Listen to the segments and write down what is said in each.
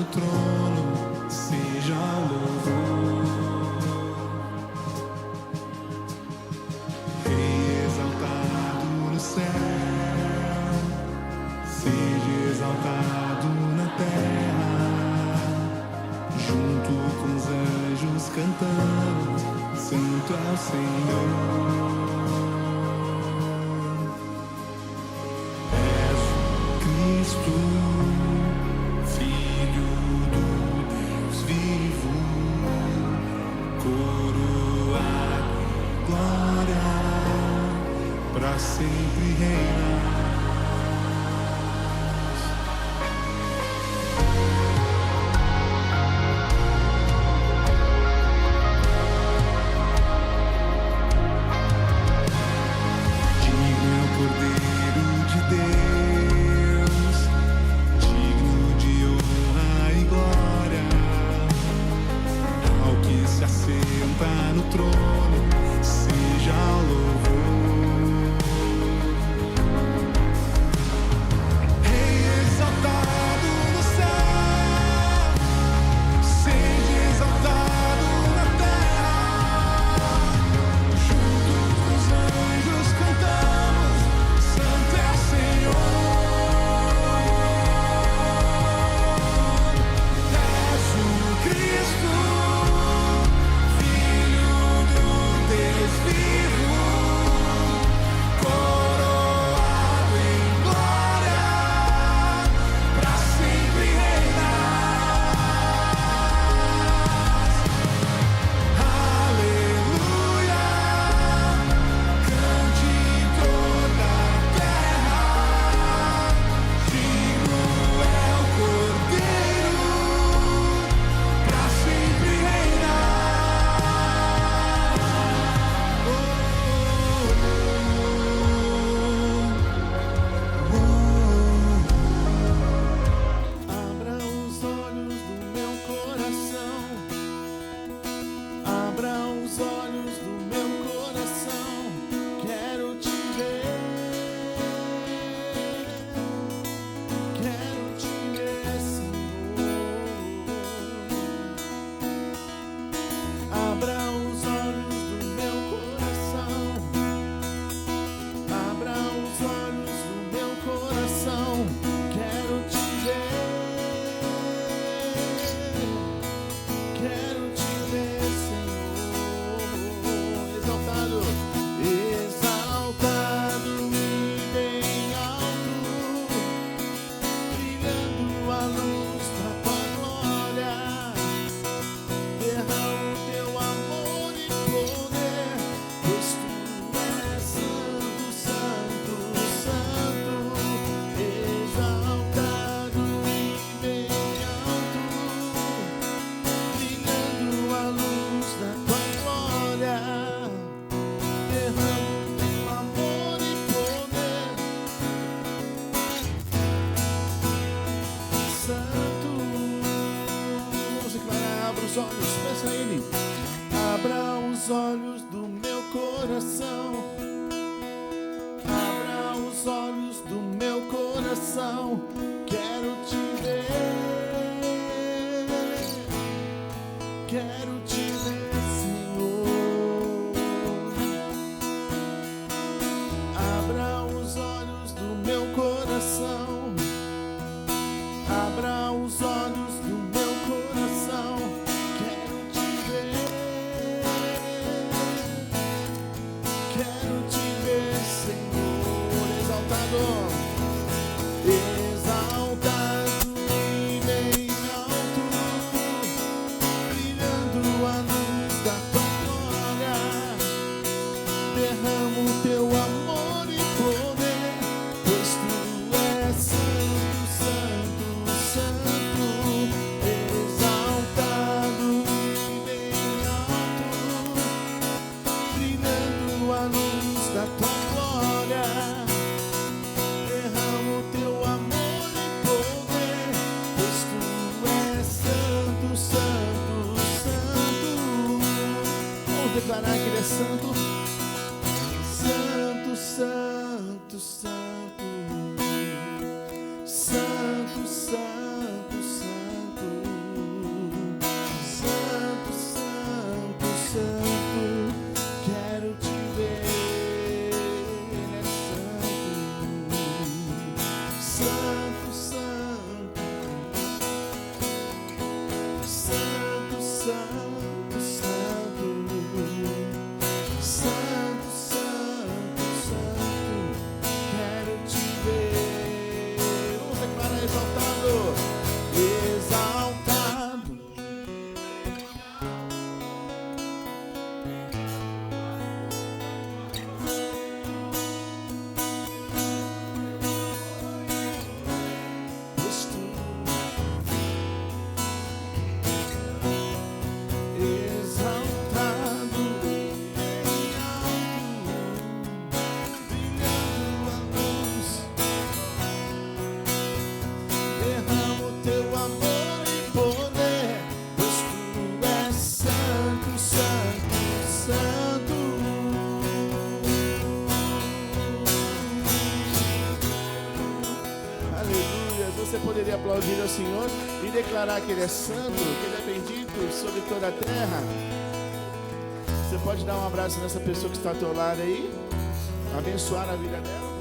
No trono, seja louvor. olhos do meu coração. Abra os olhos do meu coração. Quero te ver. Quero te ver, Senhor. Abra os olhos do meu coração. Abra os olhos do meu coração. Quero te ver. Quero te ver, Senhor. Exaltado, exaltado e bem alto, brilhando a luz da tua glória. Derrama o teu amor e poder, pois tu és santo, santo, santo. Exaltado e bem alto, brilhando a luz da tua glória. Derrama o teu amor e poder, pois tu és santo, santo, santo. Vamos declarar que ele é santo. Santo, santo, santo. Santo, santo, santo. Santo, santo, santo. Quero te ver. Ele é santo. Santo, santo. Santo, santo, santo. Santo, santo, santo. Quero te ver. Vamos declarar exaltado. Exaltado. Pois tu exaltado em alto, brilhando a luz. Derrama o teu amor e poder, pois tu és santo, santo, santo. Aleluia. Você poderia aplaudir ao Senhor e declarar que Ele é santo, que Ele é bendito sobre toda a terra. Você pode dar um abraço nessa pessoa que está ao teu lado aí, abençoar a vida dela.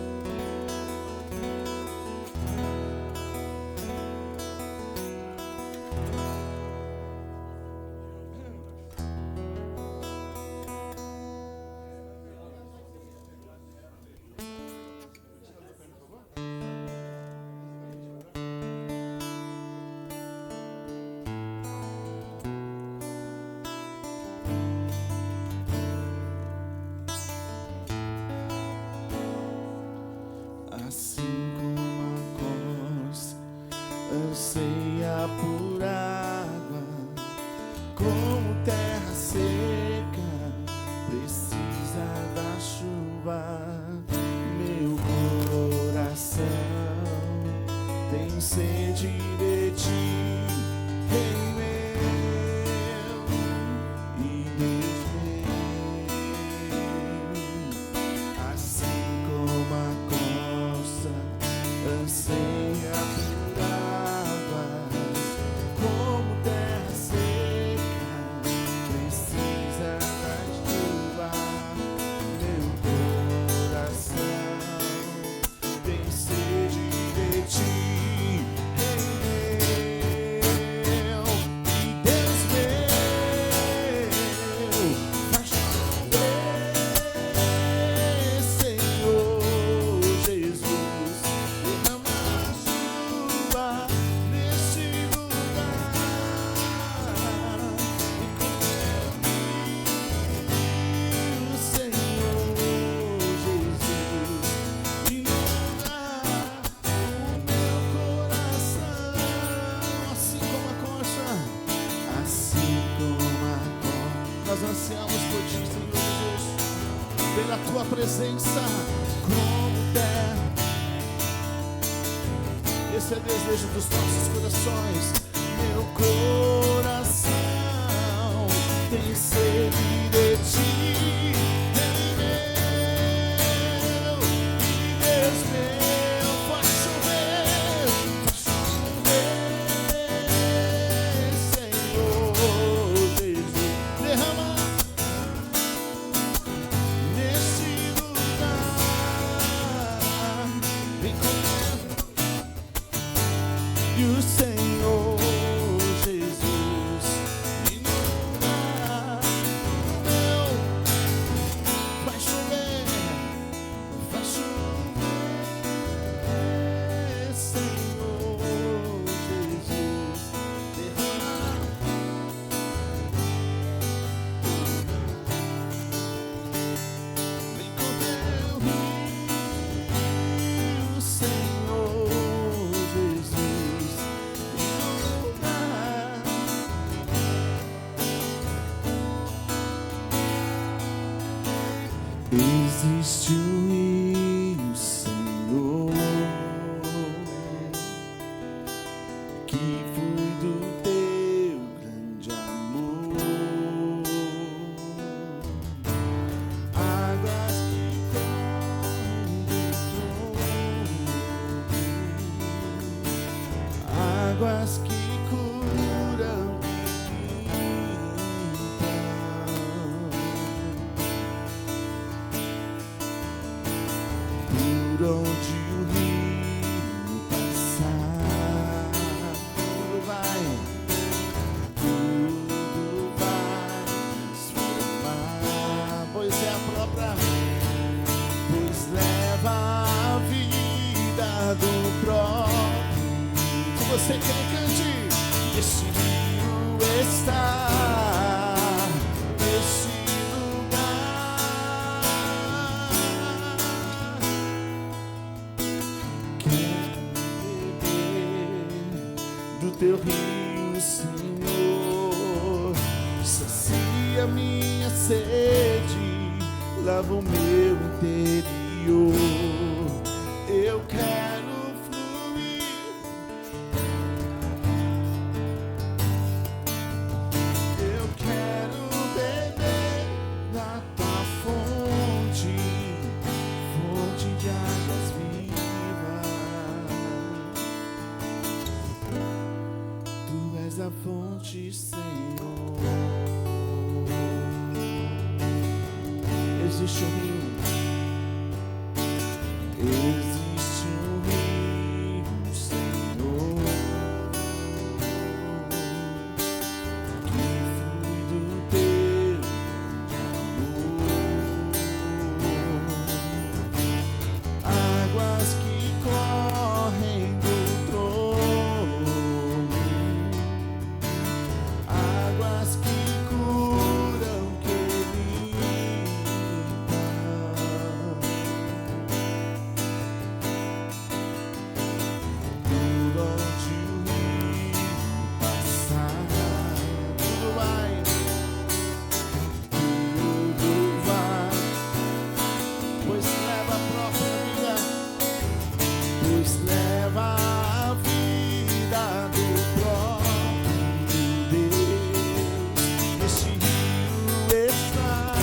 Assim como a corça anseia por água, como terra seca precisa da chuva, meu coração tem sede de ti, Rei meu e Deus meu. Assim como a corça anseia por águas, como terra seca precisa da chuva, meu coração tem sede de ti, Rei meu e Deus meu. Faz chover, Senhor Jesus, derrama a chuva neste lugar. E o Senhor Jesus inunda o meu coração, assim como a concha, assim como a concha. Nós ansiamos por ti, Senhor Jesus, pela tua presença, como terra. Esse é o desejo dos nossos corações. Meu coração tem sede de ti. o Senhor Jesus inunda. Faz chover, Senhor Jesus, derrama. Vem com teu rio, Senhor Jesus, inunda. Existe um rio, Senhor, que flui do teu grande amor, águas que correm do trono, águas que curam e limpam. Por onde o rio passar, tudo vai transformar, pois é a própria, pois leva a vida do próprio. Se você quer, cante. Esse rio está nesse lugar. Quero beber do teu rio, Senhor. Sacia minha sede, lava o meu interior. Eu quero fluir, eu quero beber da tua fonte, fonte de águas vivas. Tu és a fonte, Senhor. Existe um rio, existe um rio, Senhor, que flui do teu amor, águas que correm do trono, águas que curam, que por onde o rio passar, tudo vai, pois leva a própria vida, pois leva a vida do próprio Deus. Este rio está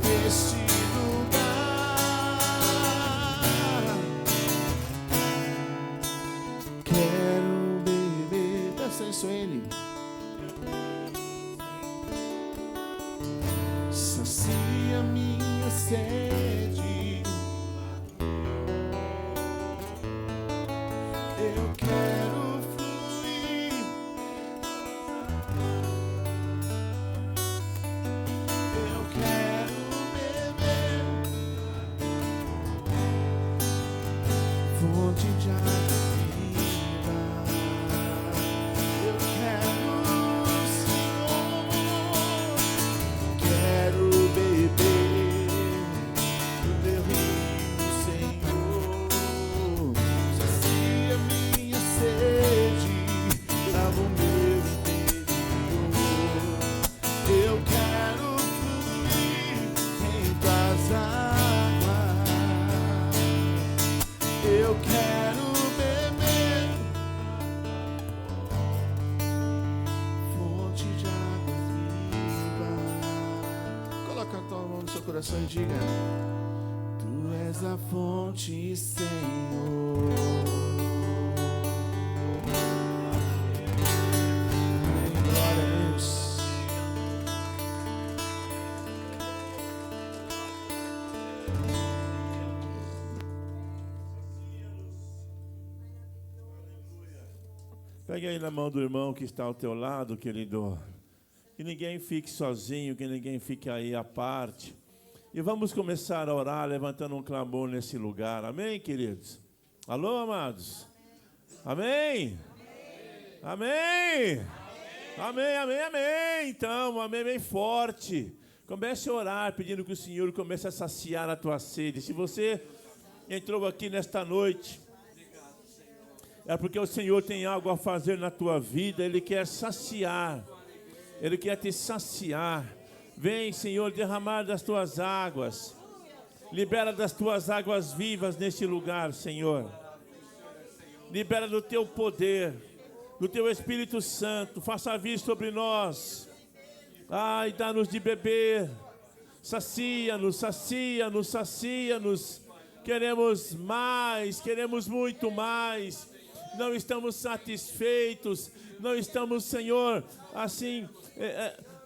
neste lugar. Quero beber, presta atenção ele. Sacia minha sede. Eu quero fluir, eu quero beber fonte de água viva. Eu quero, Senhor, quero beber do teu rio, Senhor. Sacia minha sede, lava o meu interior. Eu quero fluir em tuas águas. Eu quero beber fonte de águas vivas. Coloca a tua mão no seu coração e diga: Tu és a fonte, Senhor. Amém. Glória a Deus. Pegue aí na mão do irmão que está ao teu lado, querido. Que ninguém fique sozinho, que ninguém fique aí à parte. E vamos começar a orar, levantando um clamor nesse lugar. Amém, queridos? Alô, amados? Amém? Amém? Amém, amém, amém. Então, amém bem forte. Comece a orar, pedindo que o Senhor comece a saciar a tua sede. Se você entrou aqui nesta noite, é porque o Senhor tem algo a fazer na tua vida. Ele quer saciar. Ele quer te saciar. Vem, Senhor, derramar das tuas águas. Libera das tuas águas vivas neste lugar, Senhor. Libera do teu poder, do teu Espírito Santo. Faça vir sobre nós. Ai, dá-nos de beber. Sacia-nos, sacia-nos, sacia-nos. Queremos mais, queremos muito mais. Não estamos satisfeitos. Não estamos, Senhor, assim,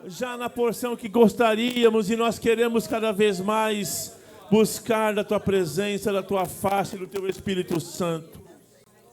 já na porção que gostaríamos. E nós queremos cada vez mais buscar da tua presença, da tua face, do teu Espírito Santo.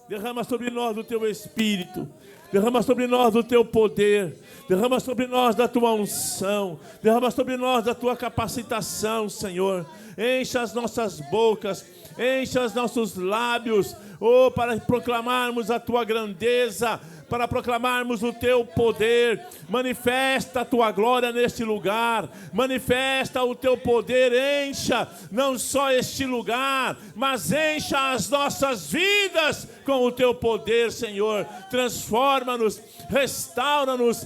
Derrama sobre nós do teu Espírito. Derrama sobre nós do teu poder. Derrama sobre nós da tua unção. Derrama sobre nós da tua capacitação, Senhor. Encha as nossas bocas. Encha os nossos lábios. Oh, para proclamarmos a tua grandeza. Para proclamarmos o teu poder. Manifesta a tua glória neste lugar. Manifesta o teu poder. Encha não só este lugar, mas encha as nossas vidas com o teu poder, Senhor. Transforma-nos, restaura-nos,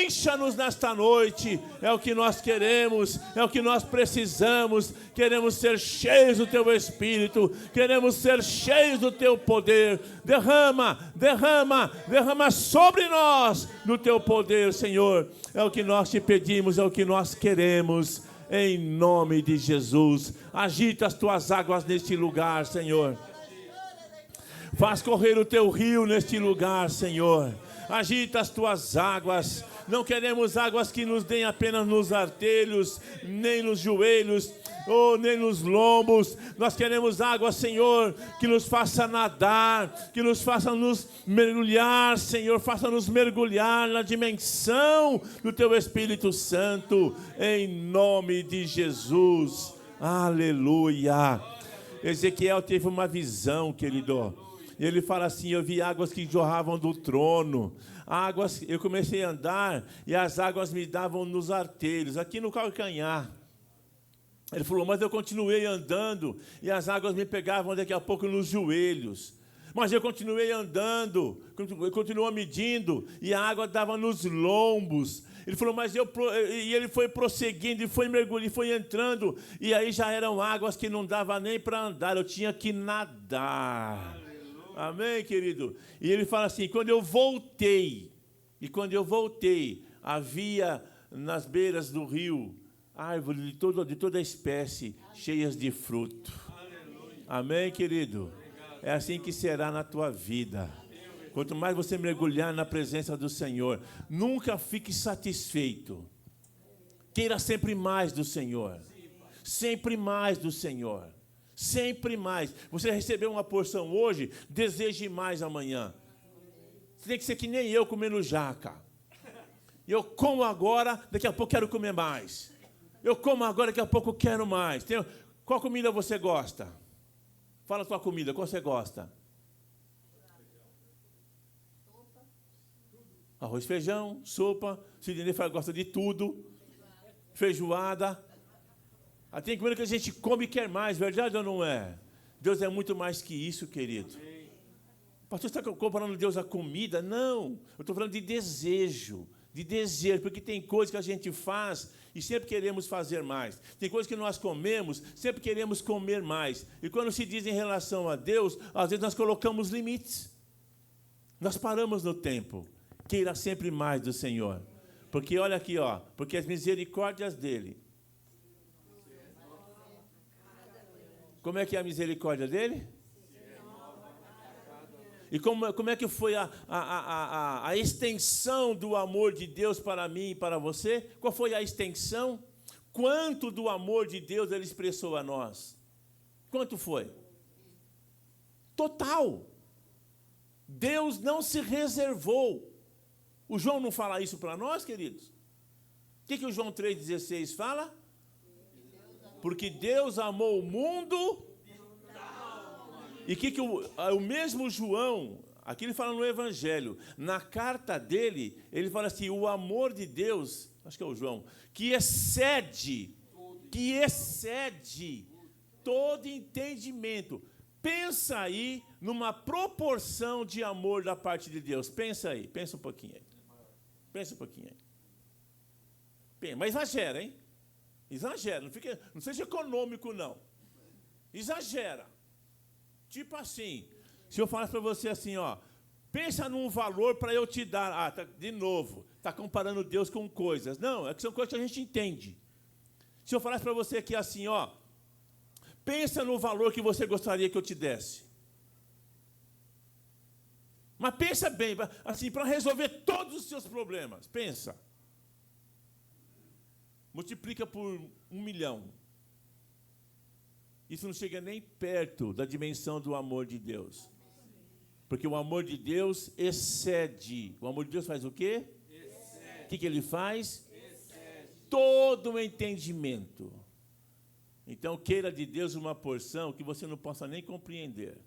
encha-nos nesta noite. É o que nós queremos, é o que nós precisamos. Queremos ser cheios do teu Espírito, queremos ser cheios do teu poder. Derrama, derrama, derrama sobre nós do teu poder, Senhor. É o que nós te pedimos, é o que nós queremos, em nome de Jesus. Agita as tuas águas neste lugar, Senhor. Faz correr o teu rio neste lugar, Senhor. Agita as tuas águas. Não queremos águas que nos deem apenas nos artelhos, nem nos joelhos, ou nem nos lombos. Nós queremos água, Senhor, que nos faça nadar, que nos faça nos mergulhar, Senhor. Faça-nos mergulhar na dimensão do teu Espírito Santo, em nome de Jesus. Aleluia. Ezequiel teve uma visão, querido. E ele fala assim: eu vi águas que jorravam do trono. Águas, eu comecei a andar e as águas me davam nos artelhos, aqui no calcanhar. Ele falou, mas eu continuei andando e as águas me pegavam daqui a pouco nos joelhos. Mas eu continuei andando, continuou medindo e a água dava nos lombos. Ele falou, e ele foi prosseguindo e foi mergulhando, e foi entrando. E aí já eram águas que não dava nem para andar, eu tinha que nadar. Amém, querido? E ele fala assim, quando eu voltei, havia nas beiras do rio árvores de toda espécie, cheias de fruto. Amém, querido? É assim que será na tua vida. Quanto mais você mergulhar na presença do Senhor, nunca fique satisfeito. Queira sempre mais do Senhor. Sempre mais do Senhor. Sempre mais. Você recebeu uma porção hoje, deseje mais amanhã. Você tem que ser que nem eu comendo jaca. Eu como agora, daqui a pouco quero comer mais. Eu como agora, daqui a pouco quero mais. Qual comida você gosta? Fala a tua comida, qual você gosta? Arroz, feijão, sopa. Sidney gosta de tudo. Feijoada. Tem comida que a gente come e quer mais, verdade ou não é? Deus é muito mais que isso, querido. Pastor, você está comparando Deus à comida? Não, eu estou falando de desejo, porque tem coisas que a gente faz e sempre queremos fazer mais. Tem coisas que nós comemos, sempre queremos comer mais. E quando se diz em relação a Deus, às vezes nós colocamos limites. Nós paramos no tempo. Queira sempre mais do Senhor. Porque olha aqui, porque as misericórdias dele. Como é que é a misericórdia dele? E como é que foi a extensão do amor de Deus para mim e para você? Qual foi a extensão? Quanto do amor de Deus ele expressou a nós? Quanto foi? Total. Deus não se reservou. O João não fala isso para nós, queridos? O que o João 3,16 fala? Porque Deus amou o mundo. E que o mesmo João, aqui ele fala no Evangelho, na carta dele, ele fala assim, o amor de Deus, acho que é o João, que excede todo entendimento. Pensa aí numa proporção de amor da parte de Deus. Pensa aí, pensa um pouquinho aí. Pensa um pouquinho aí. Mas exagera, hein? Exagera, não seja econômico, não. Exagera. Tipo assim, se eu falasse para você assim, ó, pensa num valor para eu te dar. De novo, está comparando Deus com coisas. Não, é que são coisas que a gente entende. Se eu falasse para você aqui assim, ó, pensa no valor que você gostaria que eu te desse. Mas pensa bem, assim, para resolver todos os seus problemas. Pensa. Multiplica por 1 milhão. Isso não chega nem perto da dimensão do amor de Deus. Porque o amor de Deus excede. O amor de Deus faz o quê? Excede. O que ele faz? Excede. Todo o entendimento. Então, queira de Deus uma porção que você não possa nem compreender.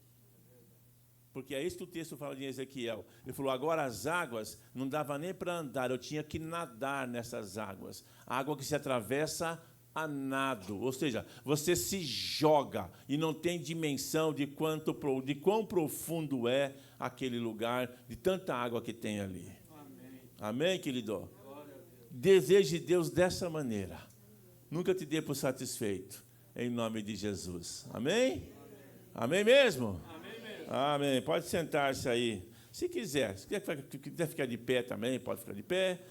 Porque é isso que o texto fala de Ezequiel. Ele falou, agora as águas não dava nem para andar, eu tinha que nadar nessas águas. A água que se atravessa a nado, ou seja, você se joga e não tem dimensão de quão profundo é aquele lugar, de tanta água que tem ali. Amém, amém, querido? Deseje Deus dessa maneira. Nunca te dê por satisfeito, em nome de Jesus. Amém? Amém mesmo? Amém mesmo. Amém. Pode sentar-se aí. Se quiser ficar de pé também, pode ficar de pé.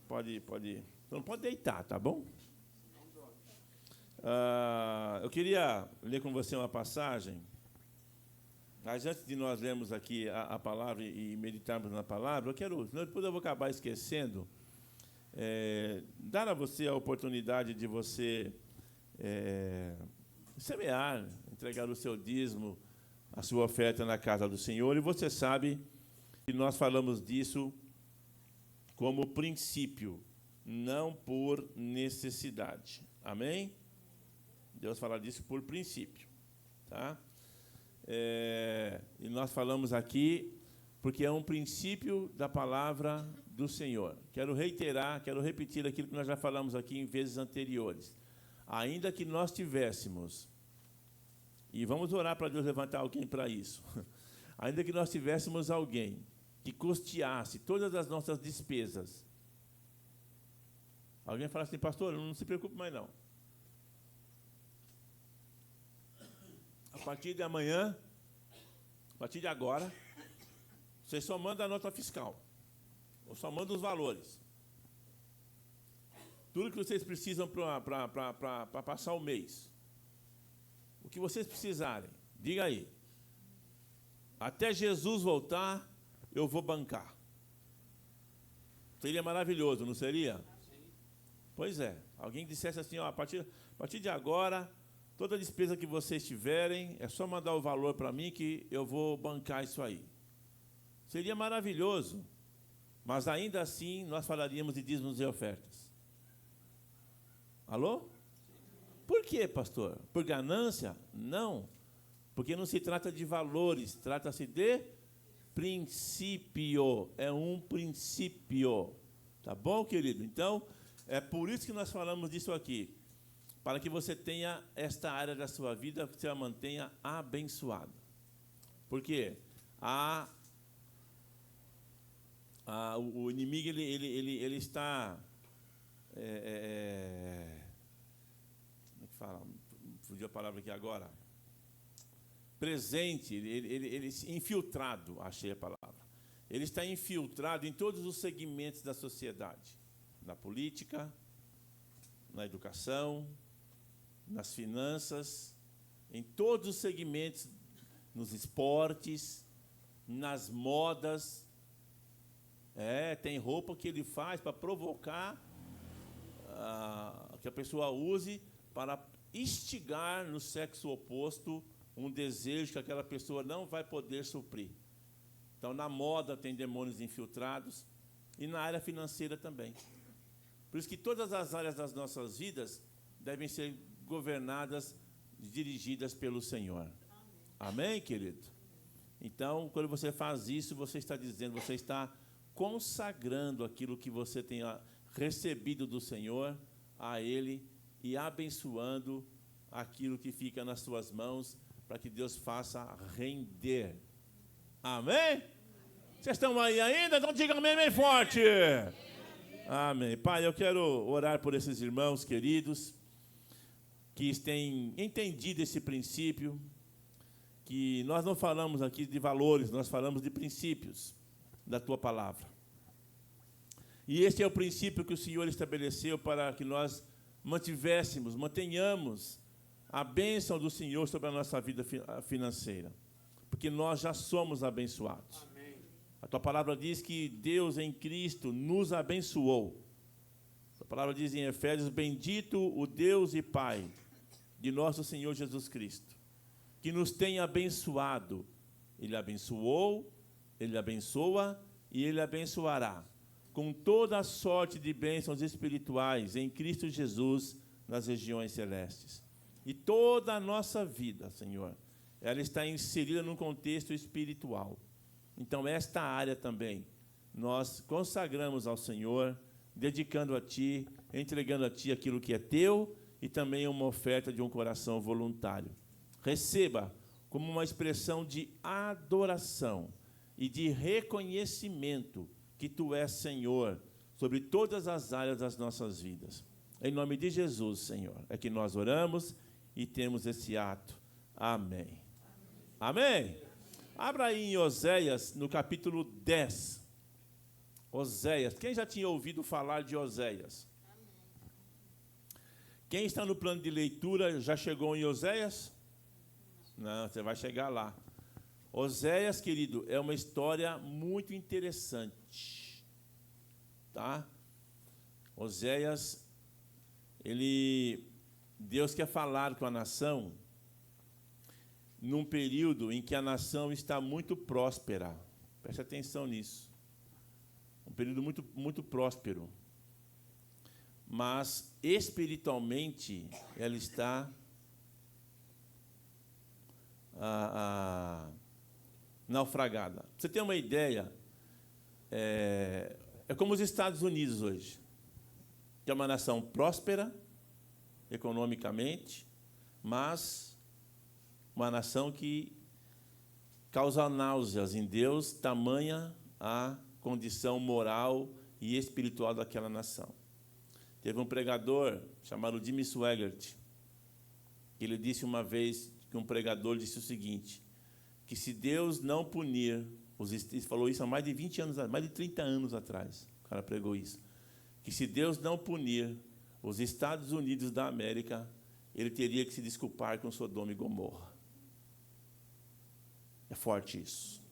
Pode. Não pode deitar, tá bom? Eu queria ler com você uma passagem, mas antes de nós lermos aqui a palavra e meditarmos na palavra, depois eu vou acabar esquecendo, dar a você a oportunidade de você semear, entregar o seu dízimo, a sua oferta na casa do Senhor, e você sabe que nós falamos disso como princípio, não por necessidade. Amém? Deus fala disso por princípio, tá? E nós falamos aqui porque é um princípio da palavra do Senhor. Quero repetir aquilo que nós já falamos aqui em vezes anteriores. Ainda que nós tivéssemos, e vamos orar para Deus levantar alguém para isso, ainda que nós tivéssemos alguém que custeasse todas as nossas despesas. Alguém fala assim, pastor, não se preocupe mais não. A partir de amanhã, a partir de agora, você só manda a nota fiscal. Ou só manda os valores. Tudo que vocês precisam para passar o mês. O que vocês precisarem, diga aí. Até Jesus voltar, eu vou bancar. Seria maravilhoso, não seria? Pois é. Alguém dissesse assim, ó, a partir de agora, toda despesa que vocês tiverem, é só mandar o valor para mim que eu vou bancar isso aí. Seria maravilhoso, mas ainda assim nós falaríamos de dízimos e ofertas. Alô? Por quê, pastor? Por ganância? Não. Porque não se trata de valores, trata-se de princípio. É um princípio. Tá bom, querido? Então, é por isso que nós falamos disso aqui. Para que você tenha esta área da sua vida, que você a mantenha abençoada. Porque o inimigo ele está... como é que fala? Fugiu a palavra aqui agora. Presente, ele infiltrado, achei a palavra. Ele está infiltrado em todos os segmentos da sociedade. Na política, na educação, nas finanças, em todos os segmentos, nos esportes, nas modas. Tem roupa que ele faz para provocar que a pessoa use para instigar no sexo oposto um desejo que aquela pessoa não vai poder suprir. Então, na moda tem demônios infiltrados e na área financeira também. Por isso que todas as áreas das nossas vidas devem ser governadas, dirigidas pelo Senhor. Amém, querido? Então, quando você faz isso, você está dizendo, você está consagrando aquilo que você tenha recebido do Senhor a Ele e abençoando aquilo que fica nas suas mãos para que Deus faça render. Amém? Vocês estão aí ainda? Então digam amém bem forte. Amém. Pai, eu quero orar por esses irmãos queridos que têm entendido esse princípio, que nós não falamos aqui de valores, nós falamos de princípios da Tua Palavra. E este é o princípio que o Senhor estabeleceu para que nós mantenhamos a bênção do Senhor sobre a nossa vida financeira, porque nós já somos abençoados. Amém. A Tua Palavra diz que Deus em Cristo nos abençoou. A Palavra diz em Efésios, bendito o Deus e Pai de nosso Senhor Jesus Cristo, que nos tem abençoado. Ele abençoou, Ele abençoa e Ele abençoará com toda a sorte de bênçãos espirituais em Cristo Jesus nas regiões celestes. E toda a nossa vida, Senhor, ela está inserida num contexto espiritual. Então, esta área também, nós consagramos ao Senhor, dedicando a Ti, entregando a Ti aquilo que é Teu e também uma oferta de um coração voluntário. Receba como uma expressão de adoração e de reconhecimento que Tu és Senhor sobre todas as áreas das nossas vidas. Em nome de Jesus, Senhor, é que nós oramos e temos esse ato. Amém. Amém? Abra aí em Oséias, no capítulo 10. Oséias. Quem já tinha ouvido falar de Oséias? Quem está no plano de leitura já chegou em Oséias? Não, você vai chegar lá. Oséias, querido, é uma história muito interessante. Tá? Oséias, Deus quer falar com a nação num período em que a nação está muito próspera. Preste atenção nisso. Um período muito, muito próspero. Mas, espiritualmente, ela está naufragada. Pra você ter uma ideia, é como os Estados Unidos hoje, que é uma nação próspera, economicamente, mas uma nação que causa náuseas em Deus, tamanha a condição moral e espiritual daquela nação. Teve um pregador chamado Jimmy Swaggart, que ele disse uma vez, que um pregador disse o seguinte, que se Deus não punir, ele falou isso há mais de 20 anos, mais de 30 anos atrás, o cara pregou isso, que se Deus não punir os Estados Unidos da América, ele teria que se desculpar com Sodoma e Gomorra. É forte isso.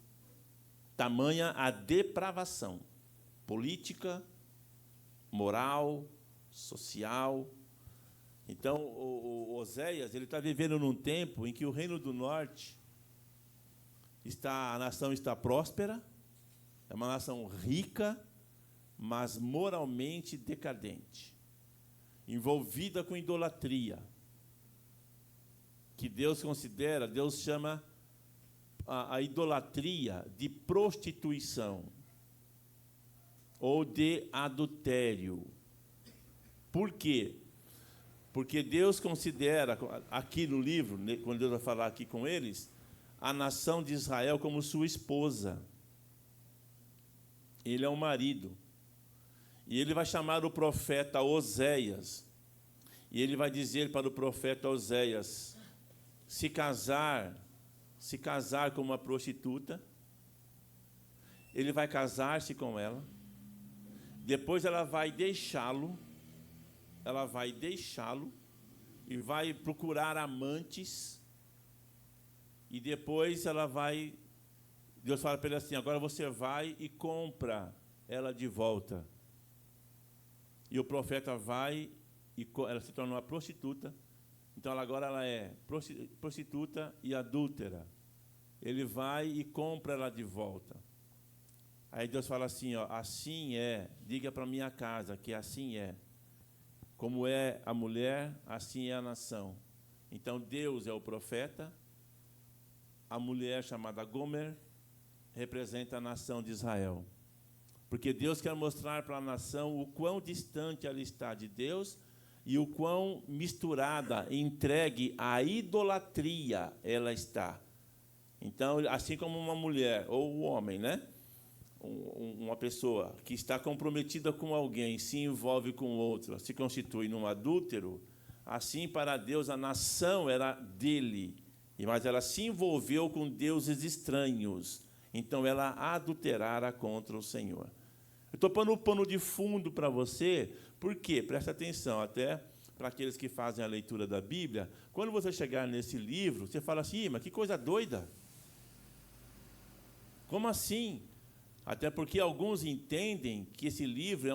Tamanha a depravação política, moral, social. Então, o Oséias, ele está vivendo num tempo em que o Reino do Norte, a nação está próspera, é uma nação rica, mas moralmente decadente, envolvida com idolatria, que Deus chama a idolatria de prostituição ou de adultério. Por quê? Porque Deus considera, aqui no livro, quando Deus vai falar aqui com eles, a nação de Israel como sua esposa. Ele é um marido. E ele vai chamar o profeta Oséias. E ele vai dizer para o profeta Oséias, se casar com uma prostituta, ele vai casar-se com ela, depois ela vai deixá-lo e vai procurar amantes, e depois Deus fala para ele assim, agora você vai e compra ela de volta. E o profeta vai, e ela se torna uma prostituta, então agora ela é prostituta e adúltera. Ele vai e compra ela de volta. Aí Deus fala assim, ó, assim é, diga para minha casa que assim é. Como é a mulher, assim é a nação. Então Deus é o profeta, a mulher chamada Gomer representa a nação de Israel. Porque Deus quer mostrar para a nação o quão distante ela está de Deus e o quão misturada, entregue à idolatria ela está. Então, assim como uma mulher ou um homem, né? Uma pessoa que está comprometida com alguém, se envolve com outra, se constitui num adúltero, assim para Deus a nação era dele, mas ela se envolveu com deuses estranhos, então ela adulterara contra o Senhor. Eu estou pondo o pano de fundo para você, porque, presta atenção, até para aqueles que fazem a leitura da Bíblia, quando você chegar nesse livro, você fala assim, mas que coisa doida! Como assim? Até porque alguns entendem que esse livro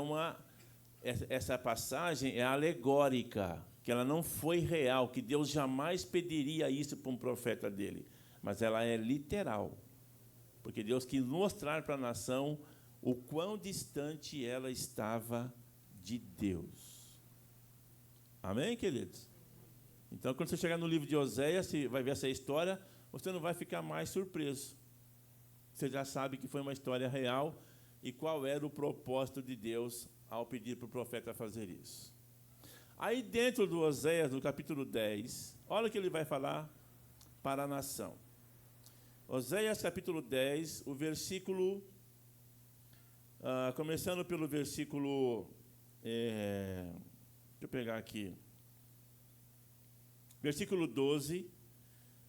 essa passagem é alegórica, que ela não foi real, que Deus jamais pediria isso para um profeta dele, mas ela é literal, porque Deus quis mostrar para a nação o quão distante ela estava de Deus. Amém, queridos? Então, quando você chegar no livro de Oséias, você vai ver essa história, você não vai ficar mais surpreso. Você já sabe que foi uma história real e qual era o propósito de Deus ao pedir para o profeta fazer isso. Aí dentro do Oséias, no capítulo 10, olha o que ele vai falar para a nação. Oséias capítulo 10, o versículo, começando pelo versículo, deixa eu pegar aqui, versículo 12,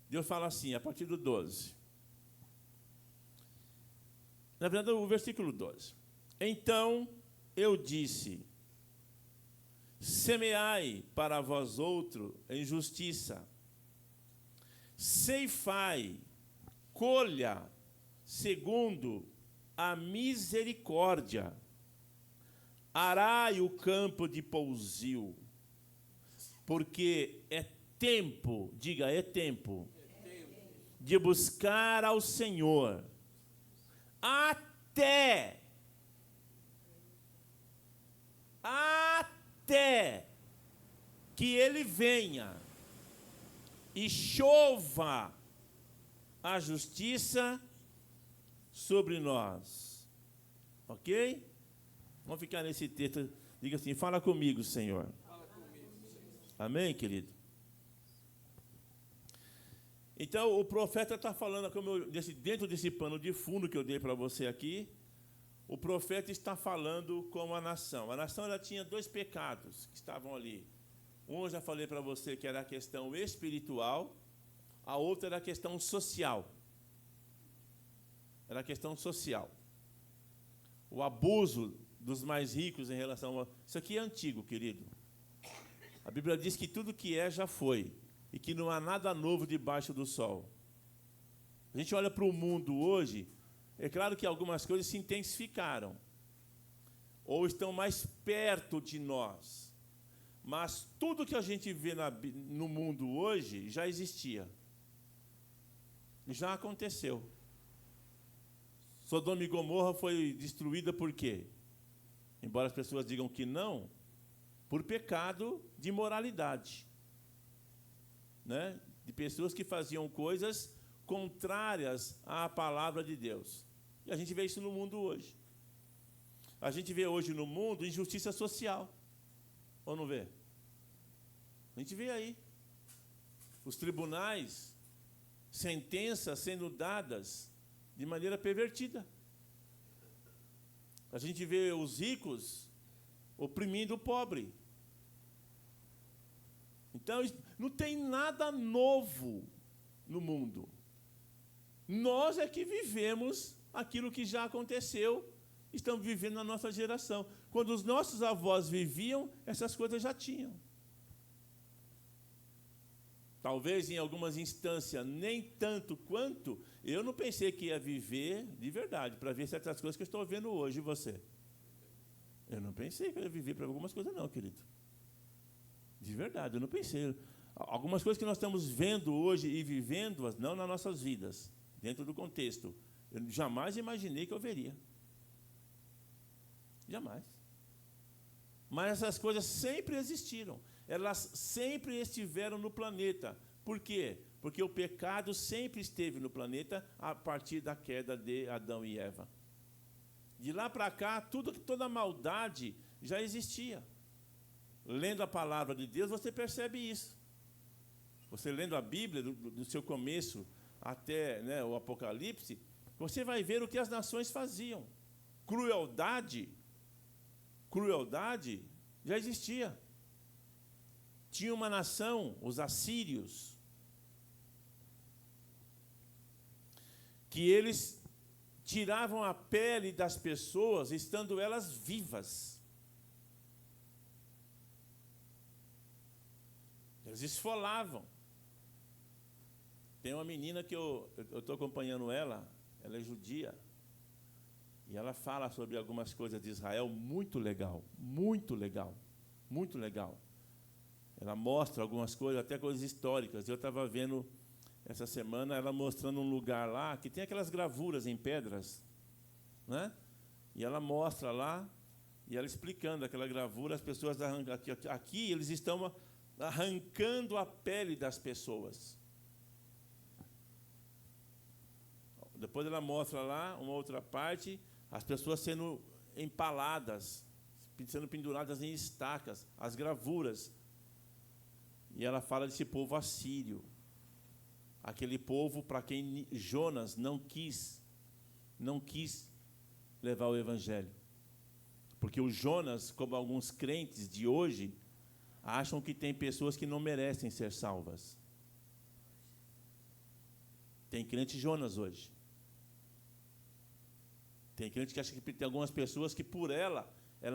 Deus fala assim, a partir do 12. Na verdade, o versículo 12. Então eu disse, semeai para vós outro em justiça, ceifai, colha, segundo a misericórdia, arai o campo de pousio, porque é tempo, diga, é tempo, de buscar ao Senhor, até que Ele venha e chova a justiça sobre nós. Ok? Vamos ficar nesse texto. Diga assim, fala comigo, Senhor. Fala comigo, Senhor. Amém, querido? Então, o profeta está falando, dentro desse pano de fundo que eu dei para você aqui, o profeta está falando com a nação. A nação ela tinha dois pecados que estavam ali. Um eu já falei para você que era a questão espiritual, a outra era a questão social. Era a questão social. O abuso dos mais ricos em relação a... Isso aqui é antigo, querido. A Bíblia diz que tudo que é já foi. E que não há nada novo debaixo do sol. A gente olha para o mundo hoje, é claro que algumas coisas se intensificaram, ou estão mais perto de nós. Mas tudo que a gente vê no mundo hoje já existia. Já aconteceu. Sodoma e Gomorra foi destruída por quê? Embora as pessoas digam que não, por pecado de imoralidade. Né? De pessoas que faziam coisas contrárias à palavra de Deus. E a gente vê isso no mundo hoje. A gente vê hoje no mundo injustiça social. Ou não vê? A gente vê aí. Os tribunais, sentenças sendo dadas de maneira pervertida. A gente vê os ricos oprimindo o pobre. Então, não tem nada novo no mundo. Nós é que vivemos aquilo que já aconteceu, estamos vivendo na nossa geração. Quando os nossos avós viviam, essas coisas já tinham. Talvez em algumas instâncias, nem tanto quanto, eu não pensei que ia viver de verdade, para ver certas coisas que eu estou vendo hoje em você. Eu não pensei que eu ia viver para algumas coisas não, querido. De verdade, eu não pensei. Algumas coisas que nós estamos vendo hoje e vivendo, não nas nossas vidas, dentro do contexto, eu jamais imaginei que eu veria. Jamais. Mas essas coisas sempre existiram. Elas sempre estiveram no planeta. Por quê? Porque o pecado sempre esteve no planeta a partir da queda de Adão e Eva. De lá para cá, toda a maldade já existia. Lendo a palavra de Deus, você percebe isso. Você lendo a Bíblia, do seu começo até, né, o Apocalipse, você vai ver o que as nações faziam. Crueldade já existia. Tinha uma nação, os assírios, que eles tiravam a pele das pessoas, estando elas vivas. Eles esfolavam. Tem uma menina que eu estou acompanhando ela é judia, e ela fala sobre algumas coisas de Israel, muito legal, muito legal, muito legal. Ela mostra algumas coisas, até coisas históricas. Eu estava vendo essa semana ela mostrando um lugar lá que tem aquelas gravuras em pedras, né? E ela mostra lá, e ela explicando aquela gravura, as pessoas arrancam, aqui eles estão arrancando a pele das pessoas. Depois ela mostra lá uma outra parte, as pessoas sendo empaladas, sendo penduradas em estacas, as gravuras. E ela fala desse povo assírio. Aquele povo para quem Jonas não quis levar o evangelho. Porque o Jonas, como alguns crentes de hoje, acham que tem pessoas que não merecem ser salvas. Tem crente Jonas hoje. Tem crente que acha que tem algumas pessoas que por ela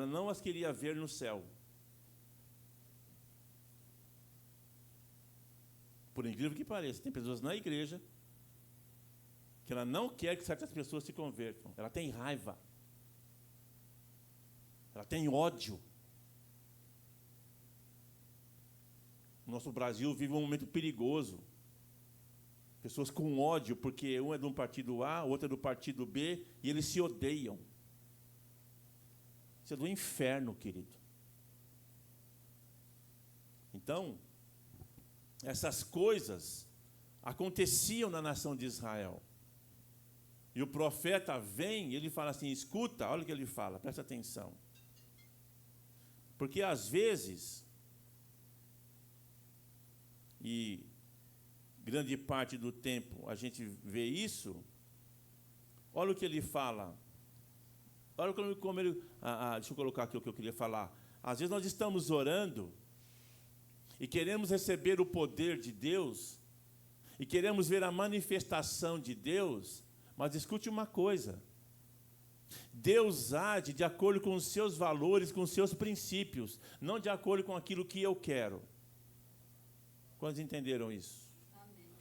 não as queria ver no céu. Por incrível que pareça, tem pessoas na igreja que ela não quer que certas pessoas se convertam. Ela tem raiva. Ela tem ódio. O nosso Brasil vive um momento perigoso. Pessoas com ódio, porque um é de um partido A, o outro é do partido B, e eles se odeiam. Isso é do inferno, querido. Então, essas coisas aconteciam na nação de Israel. E o profeta vem e ele fala assim, escuta, olha o que ele fala, presta atenção. Porque às vezes, e grande parte do tempo a gente vê isso, olha o que ele fala. Olha como ele... deixa eu colocar aqui o que eu queria falar. Às vezes nós estamos orando e queremos receber o poder de Deus, e queremos ver a manifestação de Deus, mas escute uma coisa. Deus age de acordo com os seus valores, com os seus princípios, não de acordo com aquilo que eu quero. Quantos entenderam isso?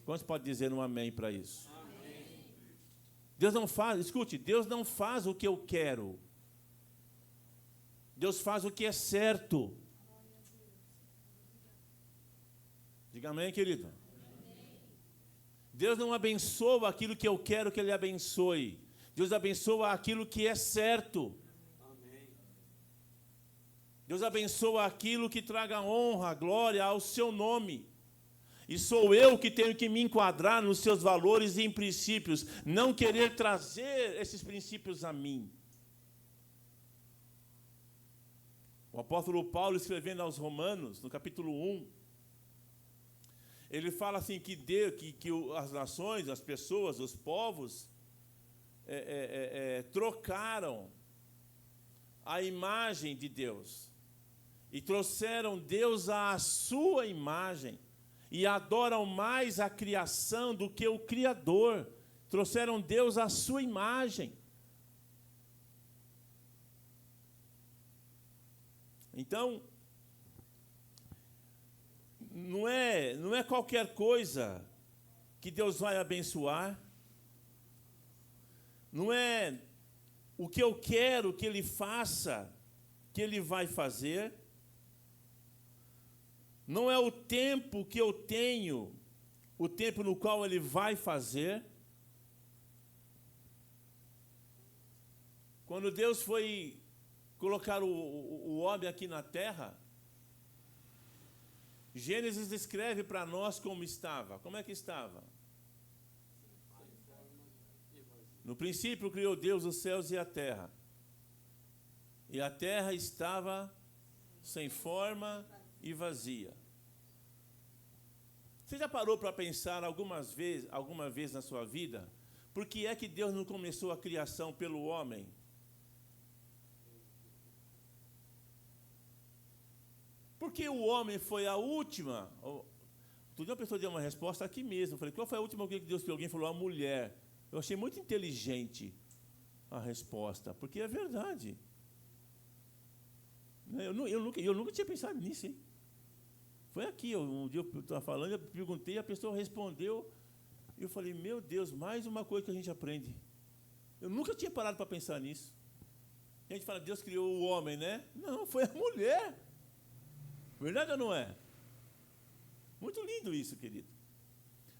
Quantos podem dizer um amém para isso? Amém. Deus não faz, escute, Deus não faz o que eu quero. Deus faz o que é certo. Diga amém, querido. Amém. Deus não abençoa aquilo que eu quero que Ele abençoe. Deus abençoa aquilo que é certo. Amém. Deus abençoa aquilo que traga honra, glória ao seu nome. E sou eu que tenho que me enquadrar nos seus valores e em princípios, não querer trazer esses princípios a mim. O apóstolo Paulo, escrevendo aos Romanos, no capítulo 1, ele fala assim que as nações, as pessoas, os povos, trocaram a imagem de Deus e trouxeram Deus à sua imagem. E adoram mais a criação do que o Criador. Trouxeram Deus à sua imagem. Então, não é qualquer coisa que Deus vai abençoar. Não é o que eu quero que Ele faça, que Ele vai fazer. Não é o tempo que eu tenho, o tempo no qual Ele vai fazer. Quando Deus foi colocar o homem aqui na terra, Gênesis descreve para nós como estava. Como é que estava? No princípio criou Deus os céus e a terra. E a terra estava sem forma e vazia. Você já parou para pensar alguma vez na sua vida, por que é que Deus não começou a criação pelo homem? Porque o homem foi a última. Outro dia uma pessoa deu uma resposta aqui mesmo. Eu falei, qual foi a última coisa que Deus criou? Alguém falou, a mulher. Eu achei muito inteligente a resposta, porque é verdade. Eu nunca tinha pensado nisso, hein? Foi aqui, um dia eu estava falando, eu perguntei, a pessoa respondeu, e eu falei, meu Deus, mais uma coisa que a gente aprende. Eu nunca tinha parado para pensar nisso. A gente fala, Deus criou o homem, né? Não, foi a mulher. Verdade ou não é? Muito lindo isso, querido.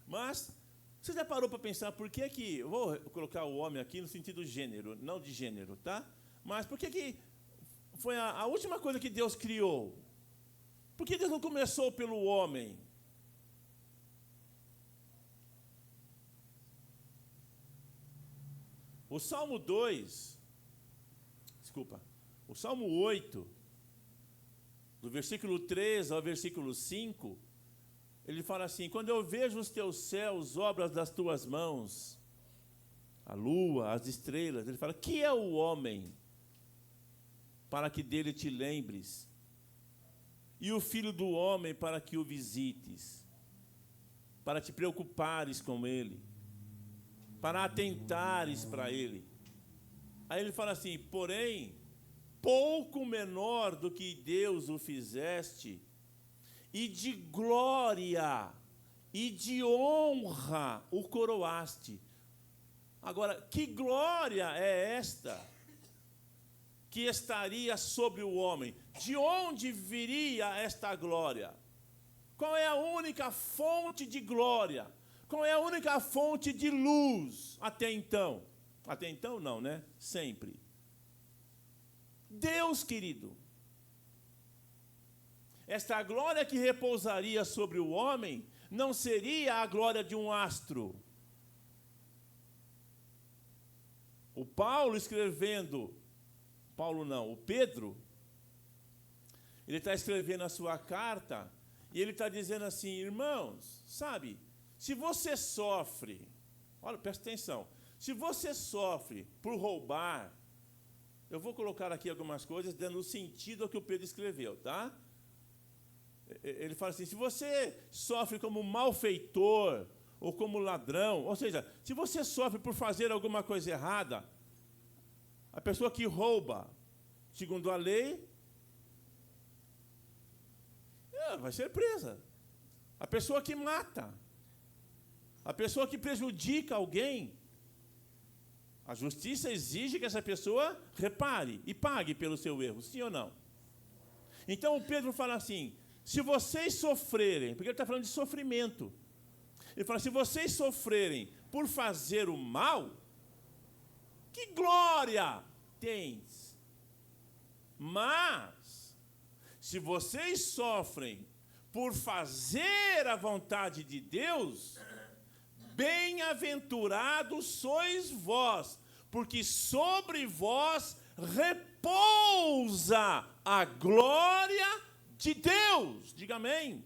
Mas, você já parou para pensar por que que... Eu vou colocar o homem aqui no sentido gênero, não de gênero, tá? Mas por que foi a última coisa que Deus criou? Por que Deus não começou pelo homem? O Salmo 8, do versículo 3 ao versículo 5, ele fala assim, quando eu vejo os teus céus, obras das tuas mãos, a lua, as estrelas, ele fala, que é o homem, para que dele te lembres, e o filho do homem para que o visites, para te preocupares com ele, para atentares para ele. Aí ele fala assim, porém, pouco menor do que Deus o fizeste, e de glória e de honra o coroaste. Agora, que glória é esta que estaria sobre o homem? De onde viria esta glória? Qual é a única fonte de glória? Qual é a única fonte de luz até então? Até então não, né? Sempre. Deus, querido. Esta glória que repousaria sobre o homem não seria a glória de um astro. O Pedro, ele está escrevendo a sua carta e ele está dizendo assim, irmãos, sabe, se você sofre, olha, presta atenção, se você sofre por roubar, eu vou colocar aqui algumas coisas dando sentido ao que o Pedro escreveu, tá? Ele fala assim, se você sofre como malfeitor ou como ladrão, ou seja, se você sofre por fazer alguma coisa errada, a pessoa que rouba, segundo a lei, vai ser presa. A pessoa que mata, a pessoa que prejudica alguém, a justiça exige que essa pessoa repare e pague pelo seu erro, sim ou não? Então o Pedro fala assim, se vocês sofrerem, porque ele está falando de sofrimento, ele fala, se vocês sofrerem por fazer o mal, que glória tens? Mas, se vocês sofrem por fazer a vontade de Deus, bem-aventurados sois vós, porque sobre vós repousa a glória de Deus. Diga amém.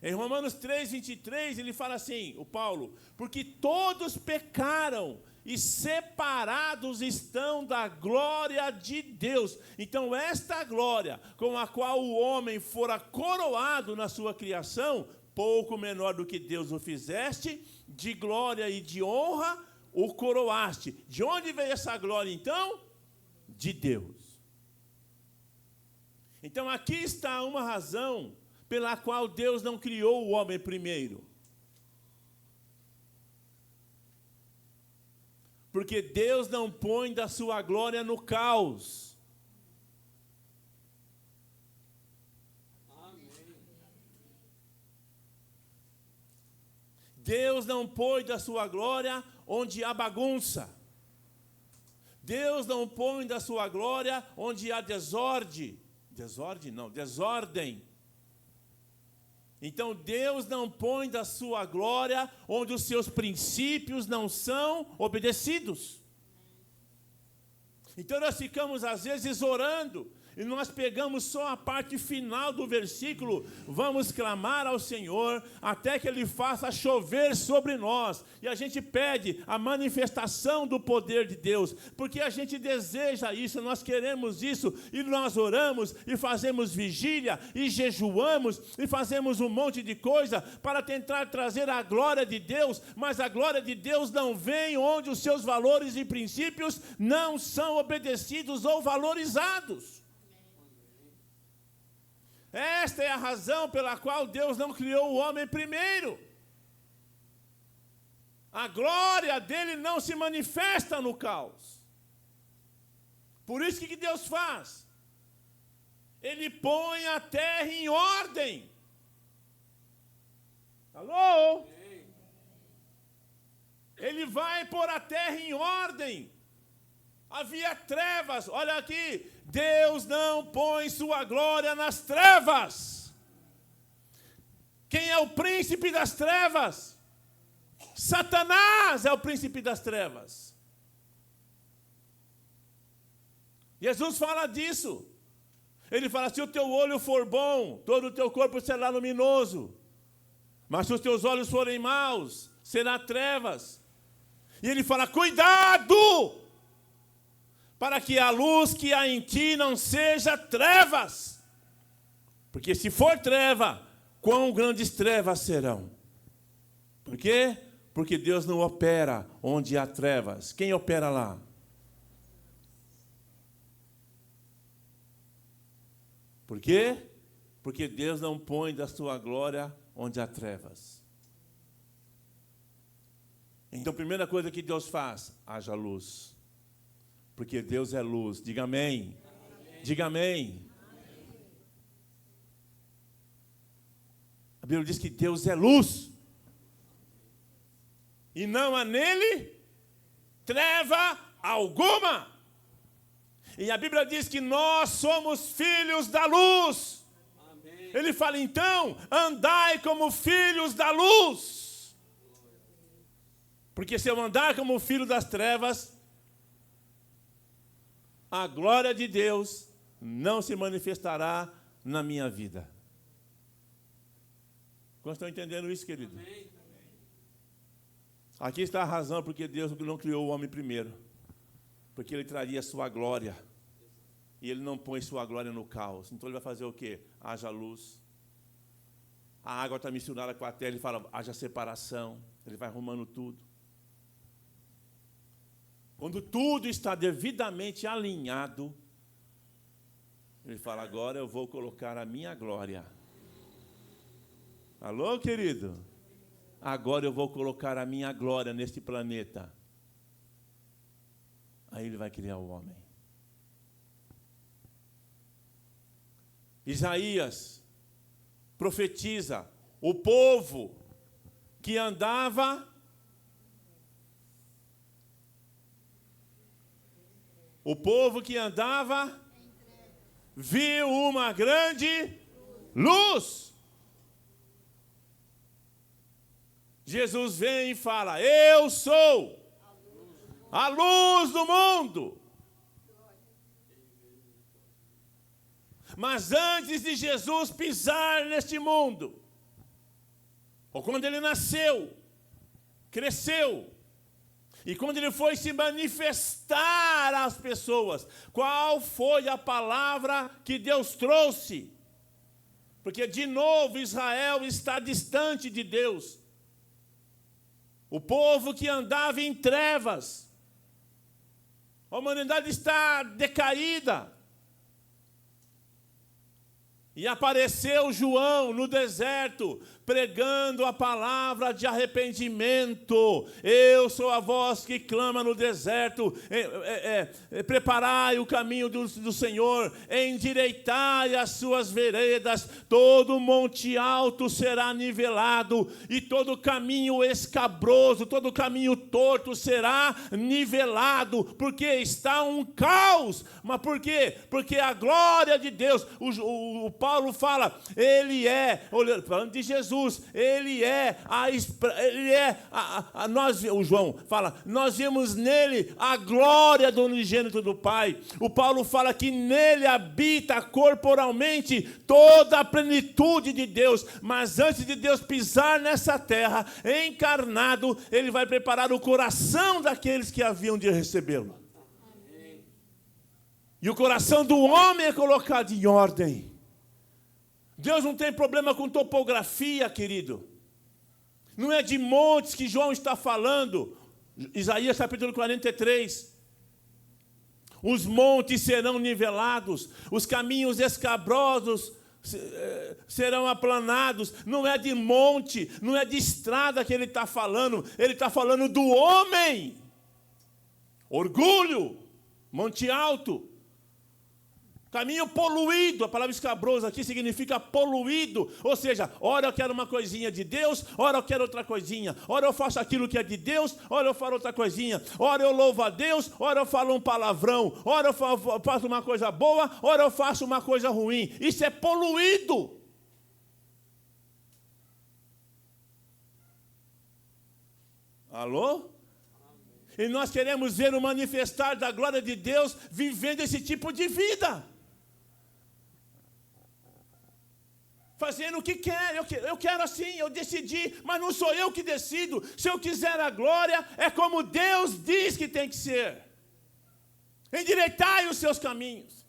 Em Romanos 3:23, ele fala assim, o Paulo, porque todos pecaram e separados estão da glória de Deus. Então, esta glória com a qual o homem fora coroado na sua criação, pouco menor do que Deus o fizeste, de glória e de honra o coroaste. De onde veio essa glória, então? De Deus. Então, aqui está uma razão pela qual Deus não criou o homem primeiro. Porque Deus não põe da sua glória no caos. Amém. Deus não põe da sua glória onde há bagunça. Deus não põe da sua glória onde há desordem. Desordem. Então Deus não põe da sua glória onde os seus princípios não são obedecidos. Então nós ficamos às vezes orando, e nós pegamos só a parte final do versículo, vamos clamar ao Senhor até que Ele faça chover sobre nós. E a gente pede a manifestação do poder de Deus, porque a gente deseja isso, nós queremos isso, e nós oramos, e fazemos vigília, e jejuamos, e fazemos um monte de coisa para tentar trazer a glória de Deus, mas a glória de Deus não vem onde os seus valores e princípios não são obedecidos ou valorizados. Esta é a razão pela qual Deus não criou o homem primeiro. A glória dele não se manifesta no caos. Por isso que Deus faz? Ele põe a terra em ordem. Alô? Ele vai pôr a terra em ordem. Havia trevas, olha aqui, Deus não põe sua glória nas trevas. Quem é o príncipe das trevas? Satanás é o príncipe das trevas. Jesus fala disso. Ele fala, se o teu olho for bom, todo o teu corpo será luminoso. Mas se os teus olhos forem maus, será trevas. E ele fala, cuidado! Para que a luz que há em ti não seja trevas. Porque se for treva, quão grandes trevas serão. Por quê? Porque Deus não opera onde há trevas. Quem opera lá? Por quê? Porque Deus não põe da sua glória onde há trevas. Então, a primeira coisa que Deus faz, haja luz. Porque Deus é luz. Diga amém. Amém. Diga amém. Amém. A Bíblia diz que Deus é luz. E não há nele treva alguma. E a Bíblia diz que nós somos filhos da luz. Amém. Ele fala, então, andai como filhos da luz. Porque se eu andar como filho das trevas, a glória de Deus não se manifestará na minha vida. Quantos estão entendendo isso, querido? Amém. Aqui está a razão porque Deus não criou o homem primeiro. Porque Ele traria a sua glória. E Ele não põe sua glória no caos. Então Ele vai fazer o quê? Haja luz. A água está misturada com a terra, Ele fala, haja separação. Ele vai arrumando tudo. Quando tudo está devidamente alinhado, Ele fala, agora eu vou colocar a minha glória. Alô, querido? Agora eu vou colocar a minha glória neste planeta. Aí Ele vai criar o homem. Isaías profetiza, o povo que andava... O povo que andava viu uma grande luz. Jesus vem e fala, eu sou a luz do mundo. Mas antes de Jesus pisar neste mundo, ou quando Ele nasceu, cresceu, e quando Ele foi se manifestar às pessoas, qual foi a palavra que Deus trouxe? Porque, de novo, Israel está distante de Deus. O povo que andava em trevas. A humanidade está decaída. E apareceu João no deserto, pregando a palavra de arrependimento. Eu sou a voz que clama no deserto, preparai o caminho do Senhor, endireitai as suas veredas, todo monte alto será nivelado, e todo caminho escabroso, todo caminho torto será nivelado, porque está um caos. Mas por quê? Porque a glória de Deus, o Paulo fala, ele é, falando de Jesus, o João fala, nós vimos nele a glória do unigênito do Pai. O Paulo fala que nele habita corporalmente toda a plenitude de Deus, mas antes de Deus pisar nessa terra, encarnado, ele vai preparar o coração daqueles que haviam de recebê-lo. E o coração do homem é colocado em ordem. Deus não tem problema com topografia, querido. Não é de montes que João está falando. Isaías capítulo 43. Os montes serão nivelados, os caminhos escabrosos serão aplanados. Não é de monte, não é de estrada que ele está falando. Ele está falando do homem. Orgulho, monte alto. Caminho poluído, a palavra escabroso aqui significa poluído, ou seja, ora eu quero uma coisinha de Deus, ora eu quero outra coisinha, ora eu faço aquilo que é de Deus, ora eu falo outra coisinha, ora eu louvo a Deus, ora eu falo um palavrão, ora eu faço uma coisa boa, ora eu faço uma coisa ruim. Isso é poluído. Alô? E nós queremos ver o manifestar da glória de Deus vivendo esse tipo de vida. Fazendo o que quer, eu quero assim, eu decidi, mas não sou eu que decido. Se eu quiser a glória, é como Deus diz que tem que ser. Endireitai os seus caminhos.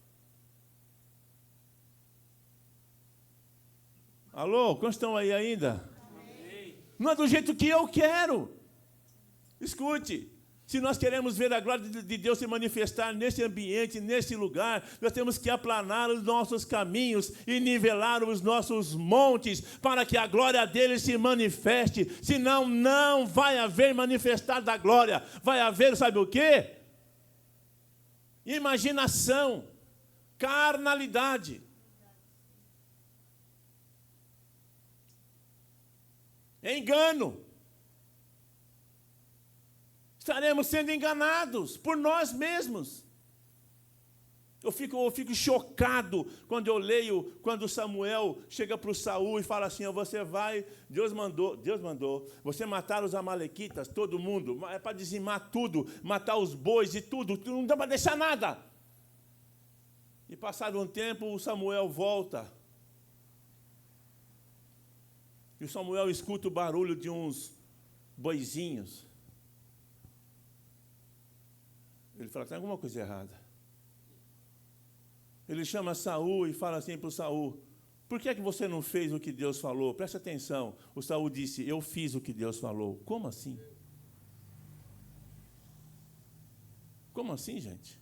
Alô, quantos estão aí ainda? Amém. Não é do jeito que eu quero. Escute. Se nós queremos ver a glória de Deus se manifestar nesse ambiente, nesse lugar, nós temos que aplanar os nossos caminhos e nivelar os nossos montes para que a glória dele se manifeste. Senão, não vai haver manifestar da glória. Vai haver, sabe o quê? Imaginação, carnalidade. Engano. Estaremos sendo enganados por nós mesmos. Eu fico chocado quando eu leio, quando Samuel chega para o Saul e fala assim, você vai, Deus mandou você matar os amalequitas, todo mundo, é para dizimar tudo, matar os bois e tudo, não dá para deixar nada. E passado um tempo, o Samuel volta. E o Samuel escuta o barulho de uns boizinhos. Ele fala, tem alguma coisa errada. Ele chama Saul e fala assim para o Saul, por que é que você não fez o que Deus falou? Presta atenção. O Saul disse, eu fiz o que Deus falou. Como assim? Como assim, gente?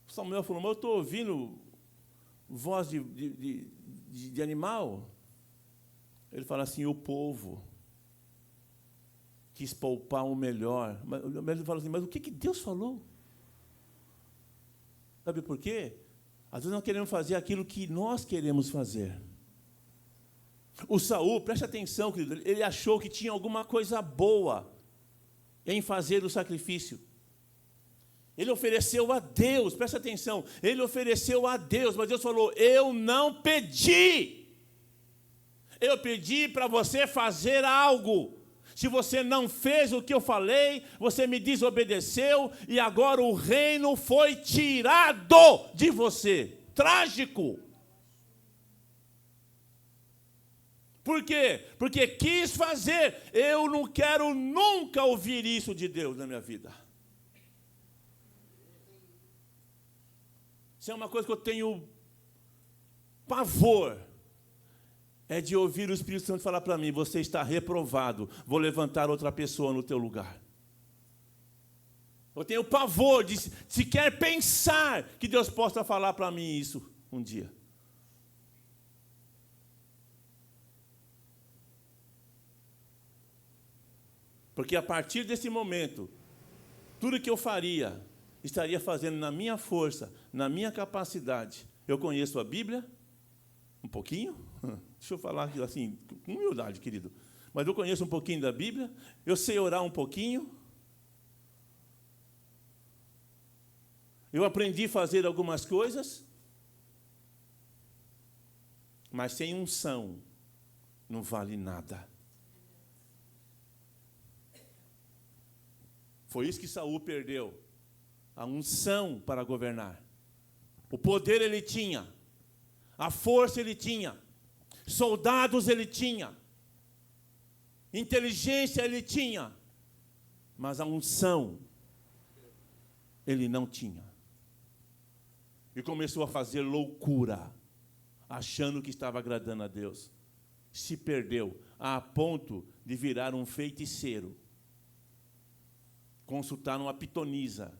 Samuel falou, mas eu estou ouvindo voz de animal. Ele fala assim, o povo quis poupar o melhor. Mas ele fala assim, mas o que Deus falou? Sabe por quê? Às vezes nós queremos fazer aquilo que nós queremos fazer. O Saul, preste atenção, querido, ele achou que tinha alguma coisa boa em fazer o sacrifício. Ele ofereceu a Deus, preste atenção, ele ofereceu a Deus, mas Deus falou, eu não pedi. Eu pedi para você fazer algo. Se você não fez o que eu falei, você me desobedeceu e agora o reino foi tirado de você. Trágico. Por quê? Porque quis fazer. Eu não quero nunca ouvir isso de Deus na minha vida. Isso é uma coisa que eu tenho pavor. É de ouvir o Espírito Santo falar para mim, você está reprovado, vou levantar outra pessoa no teu lugar. Eu tenho pavor de sequer pensar que Deus possa falar para mim isso um dia. Porque a partir desse momento, tudo que eu faria, estaria fazendo na minha força, na minha capacidade. Eu conheço a Bíblia, um pouquinho, deixa eu falar assim, com humildade, querido. Mas eu conheço um pouquinho da Bíblia, eu sei orar um pouquinho. Eu aprendi a fazer algumas coisas, mas sem unção não vale nada. Foi isso que Saul perdeu, a unção para governar. O poder ele tinha, a força ele tinha, soldados ele tinha, inteligência ele tinha, mas a unção ele não tinha. E começou a fazer loucura, achando que estava agradando a Deus. Se perdeu, a ponto de virar um feiticeiro. Consultar uma pitonisa.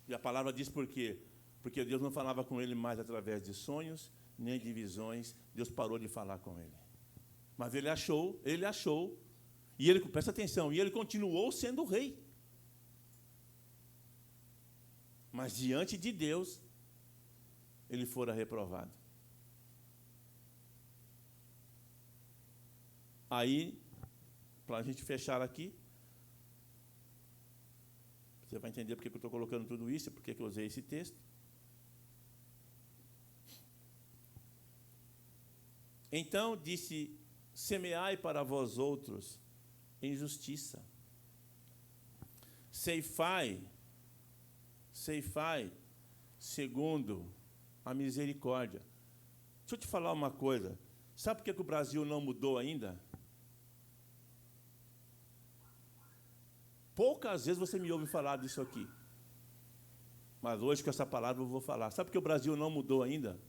E a palavra diz por quê? Porque Deus não falava com ele mais através de sonhos, nem de visões. Deus parou de falar com ele. Mas ele achou, e ele, presta atenção, e ele continuou sendo rei. Mas diante de Deus, ele fora reprovado. Aí, para a gente fechar aqui, você vai entender porque eu estou colocando tudo isso e porque eu usei esse texto. Então disse: semeai para vós outros em justiça. Ceifai segundo a misericórdia. Deixa eu te falar uma coisa. Sabe por que o Brasil não mudou ainda? Poucas vezes você me ouve falar disso aqui. Mas hoje com essa palavra eu vou falar. Sabe por que o Brasil não mudou ainda?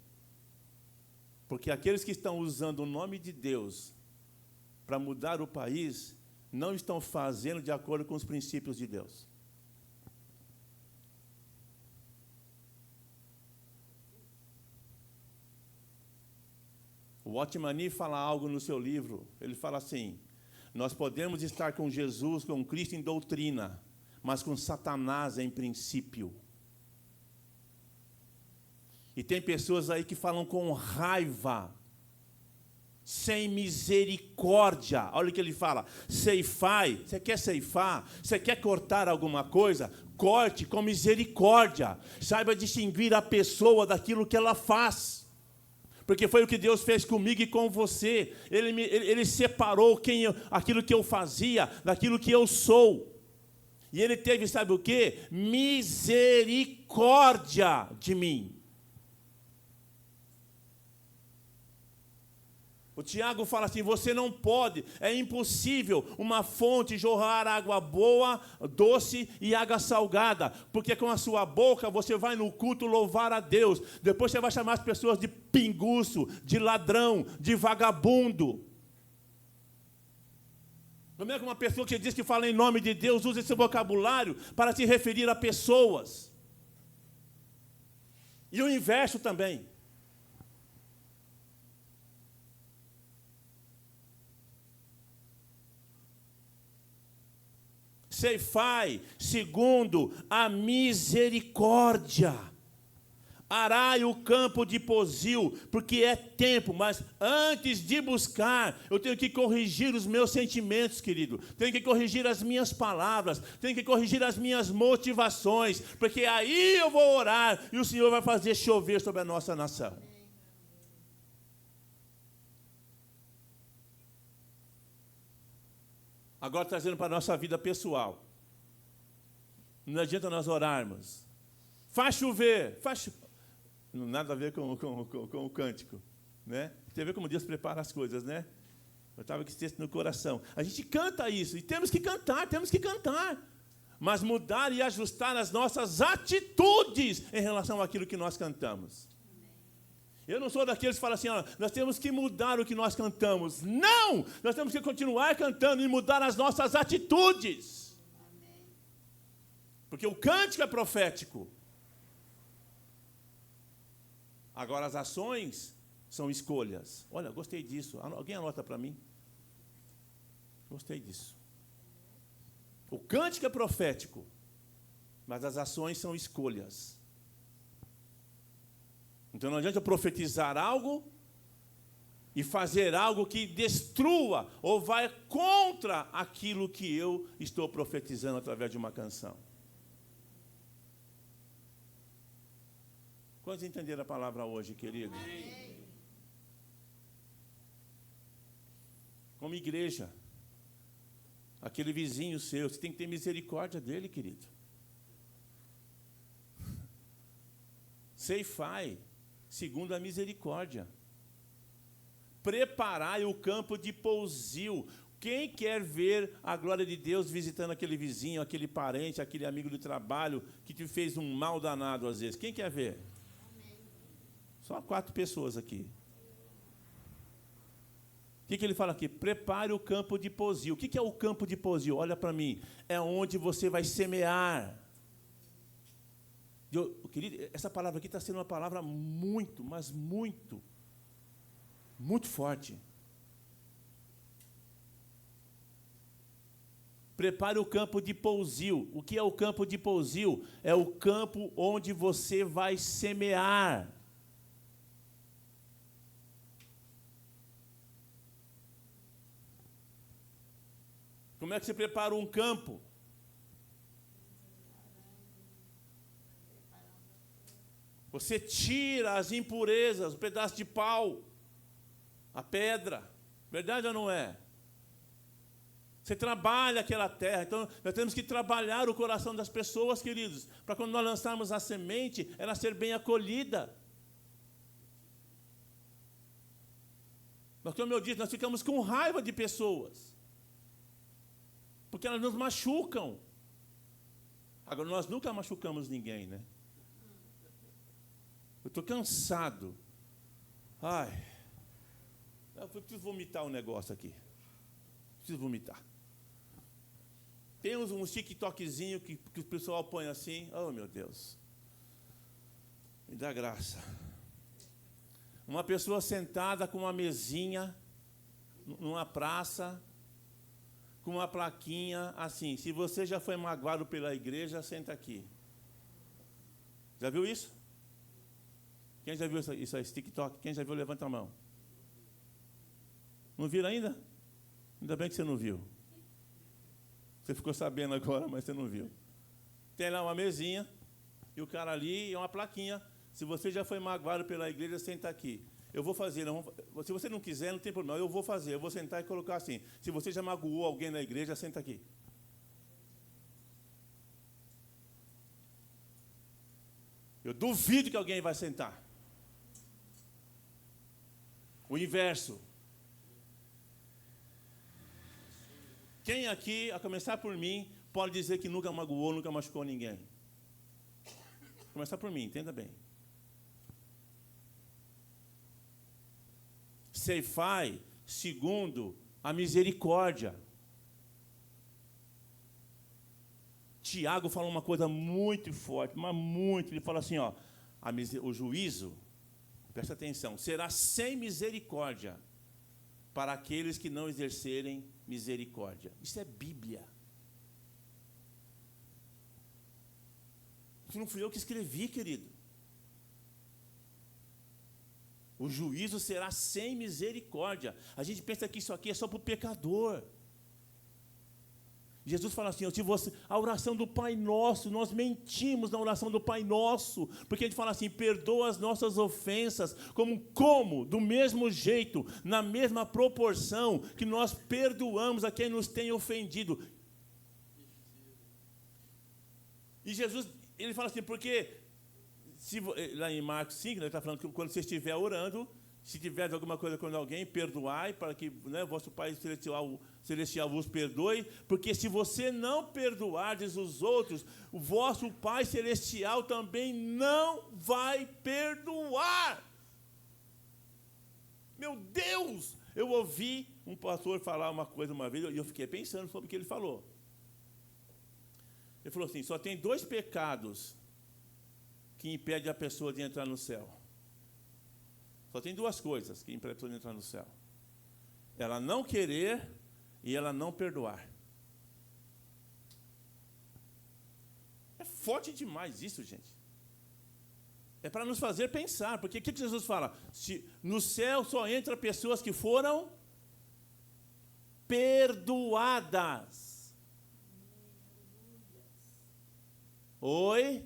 Porque aqueles que estão usando o nome de Deus para mudar o país, não estão fazendo de acordo com os princípios de Deus. O Otmani fala algo no seu livro. Ele fala assim: nós podemos estar com Jesus, com Cristo em doutrina, mas com Satanás em princípio. E tem pessoas aí que falam com raiva, sem misericórdia. Olha o que ele fala: ceifai. Você quer ceifar? Você quer cortar alguma coisa? Corte com misericórdia. Saiba distinguir a pessoa daquilo que ela faz. Porque foi o que Deus fez comigo e com você. Ele separou aquilo que eu fazia daquilo que eu sou. E Ele teve, sabe o quê? Misericórdia de mim. O Tiago fala assim: você não pode, é impossível uma fonte jorrar água boa, doce e água salgada, porque com a sua boca você vai no culto louvar a Deus, depois você vai chamar as pessoas de pinguço, de ladrão, de vagabundo. Como é que uma pessoa que diz que fala em nome de Deus usa esse vocabulário para se referir a pessoas? E o inverso também. Ceifai segundo a misericórdia. Arai o campo de Pozil, porque é tempo, mas antes de buscar, eu tenho que corrigir os meus sentimentos, querido. Tenho que corrigir as minhas palavras, tenho que corrigir as minhas motivações, porque aí eu vou orar e o Senhor vai fazer chover sobre a nossa nação. Agora trazendo para a nossa vida pessoal. Não adianta nós orarmos. Faz chover, nada a ver com o cântico, né? Tem a ver como Deus prepara as coisas, né? Eu estava com esse texto no coração. A gente canta isso, e temos que cantar. Mas mudar e ajustar as nossas atitudes em relação àquilo que nós cantamos. Eu não sou daqueles que falam assim, ó, nós temos que mudar o que nós cantamos. Não! Nós temos que continuar cantando e mudar as nossas atitudes. Porque o cântico é profético. Agora as ações são escolhas. Olha, gostei disso. Alguém anota para mim? Gostei disso. O cântico é profético, mas as ações são escolhas. Então não adianta eu profetizar algo e fazer algo que destrua ou vai contra aquilo que eu estou profetizando através de uma canção. Quantos entenderam a palavra hoje, querido? Como igreja, aquele vizinho seu, você tem que ter misericórdia dele, querido. Ceifai, segundo a misericórdia. Preparai o campo de pousio. Quem quer ver a glória de Deus visitando aquele vizinho, aquele parente, aquele amigo do trabalho que te fez um mal danado às vezes? Quem quer ver? Só 4 pessoas aqui. O que ele fala aqui? Prepare o campo de pousio. O que é o campo de pousio? Olha para mim. É onde você vai semear. Querido, essa palavra aqui está sendo uma palavra muito, mas muito, muito forte. Prepare o campo de pousio. O que é o campo de pousio? É o campo onde você vai semear. Como é que você prepara um campo? Você tira as impurezas, o pedaço de pau, a pedra. Verdade ou não é? Você trabalha aquela terra. Então, nós temos que trabalhar o coração das pessoas, queridos, para quando nós lançarmos a semente, ela ser bem acolhida. Mas, como eu disse, nós ficamos com raiva de pessoas, porque elas nos machucam. Agora, nós nunca machucamos ninguém, né? Eu estou cansado. Ai, eu preciso vomitar um negócio aqui. Preciso vomitar. Tem uns TikTokzinho que o pessoal põe assim. Oh, meu Deus. Me dá graça. Uma pessoa sentada com uma mesinha numa praça, com uma plaquinha assim: se você já foi magoado pela igreja, senta aqui. Já viu isso? Quem já viu isso aí, TikTok? Quem já viu, levanta a mão. Não viram ainda? Ainda bem que você não viu. Você ficou sabendo agora, mas você não viu. Tem lá uma mesinha, e o cara ali, e uma plaquinha: se você já foi magoado pela igreja, senta aqui. Eu vou fazer, se você não quiser, não tem problema, eu vou fazer, eu vou sentar e colocar assim: se você já magoou alguém na igreja, senta aqui. Eu duvido que alguém vai sentar. O inverso. Quem aqui, a começar por mim, pode dizer que nunca magoou, nunca machucou ninguém? Começar por mim, entenda bem. Ceifai segundo a misericórdia. Tiago fala uma coisa muito forte, mas muito. Ele fala assim, ó, o juízo, presta atenção, será sem misericórdia para aqueles que não exercerem misericórdia. Isso é Bíblia. Isso não fui eu que escrevi, querido. O juízo será sem misericórdia. A gente pensa que isso aqui é só para o pecador. Jesus fala assim, a oração do Pai Nosso, nós mentimos na oração do Pai Nosso, porque a gente fala assim: perdoa as nossas ofensas, como do mesmo jeito, na mesma proporção que nós perdoamos a quem nos tem ofendido. E Jesus, ele fala assim, porque lá em Marcos 5, ele está falando que quando você estiver orando, se tiver alguma coisa com alguém, perdoai, para que vosso Pai Celestial vos perdoe, porque se você não perdoardes os outros, o vosso Pai Celestial também não vai perdoar. Meu Deus! Eu ouvi um pastor falar uma coisa uma vez, e eu fiquei pensando sobre o que ele falou. Ele falou assim, só tem 2 pecados que impedem a pessoa de entrar no céu. Só tem 2 coisas que impedem a pessoa de entrar no céu. Ela não querer e ela não perdoar. É forte demais isso, gente. É para nos fazer pensar, porque o que Jesus fala? No céu só entra pessoas que foram perdoadas. Oi?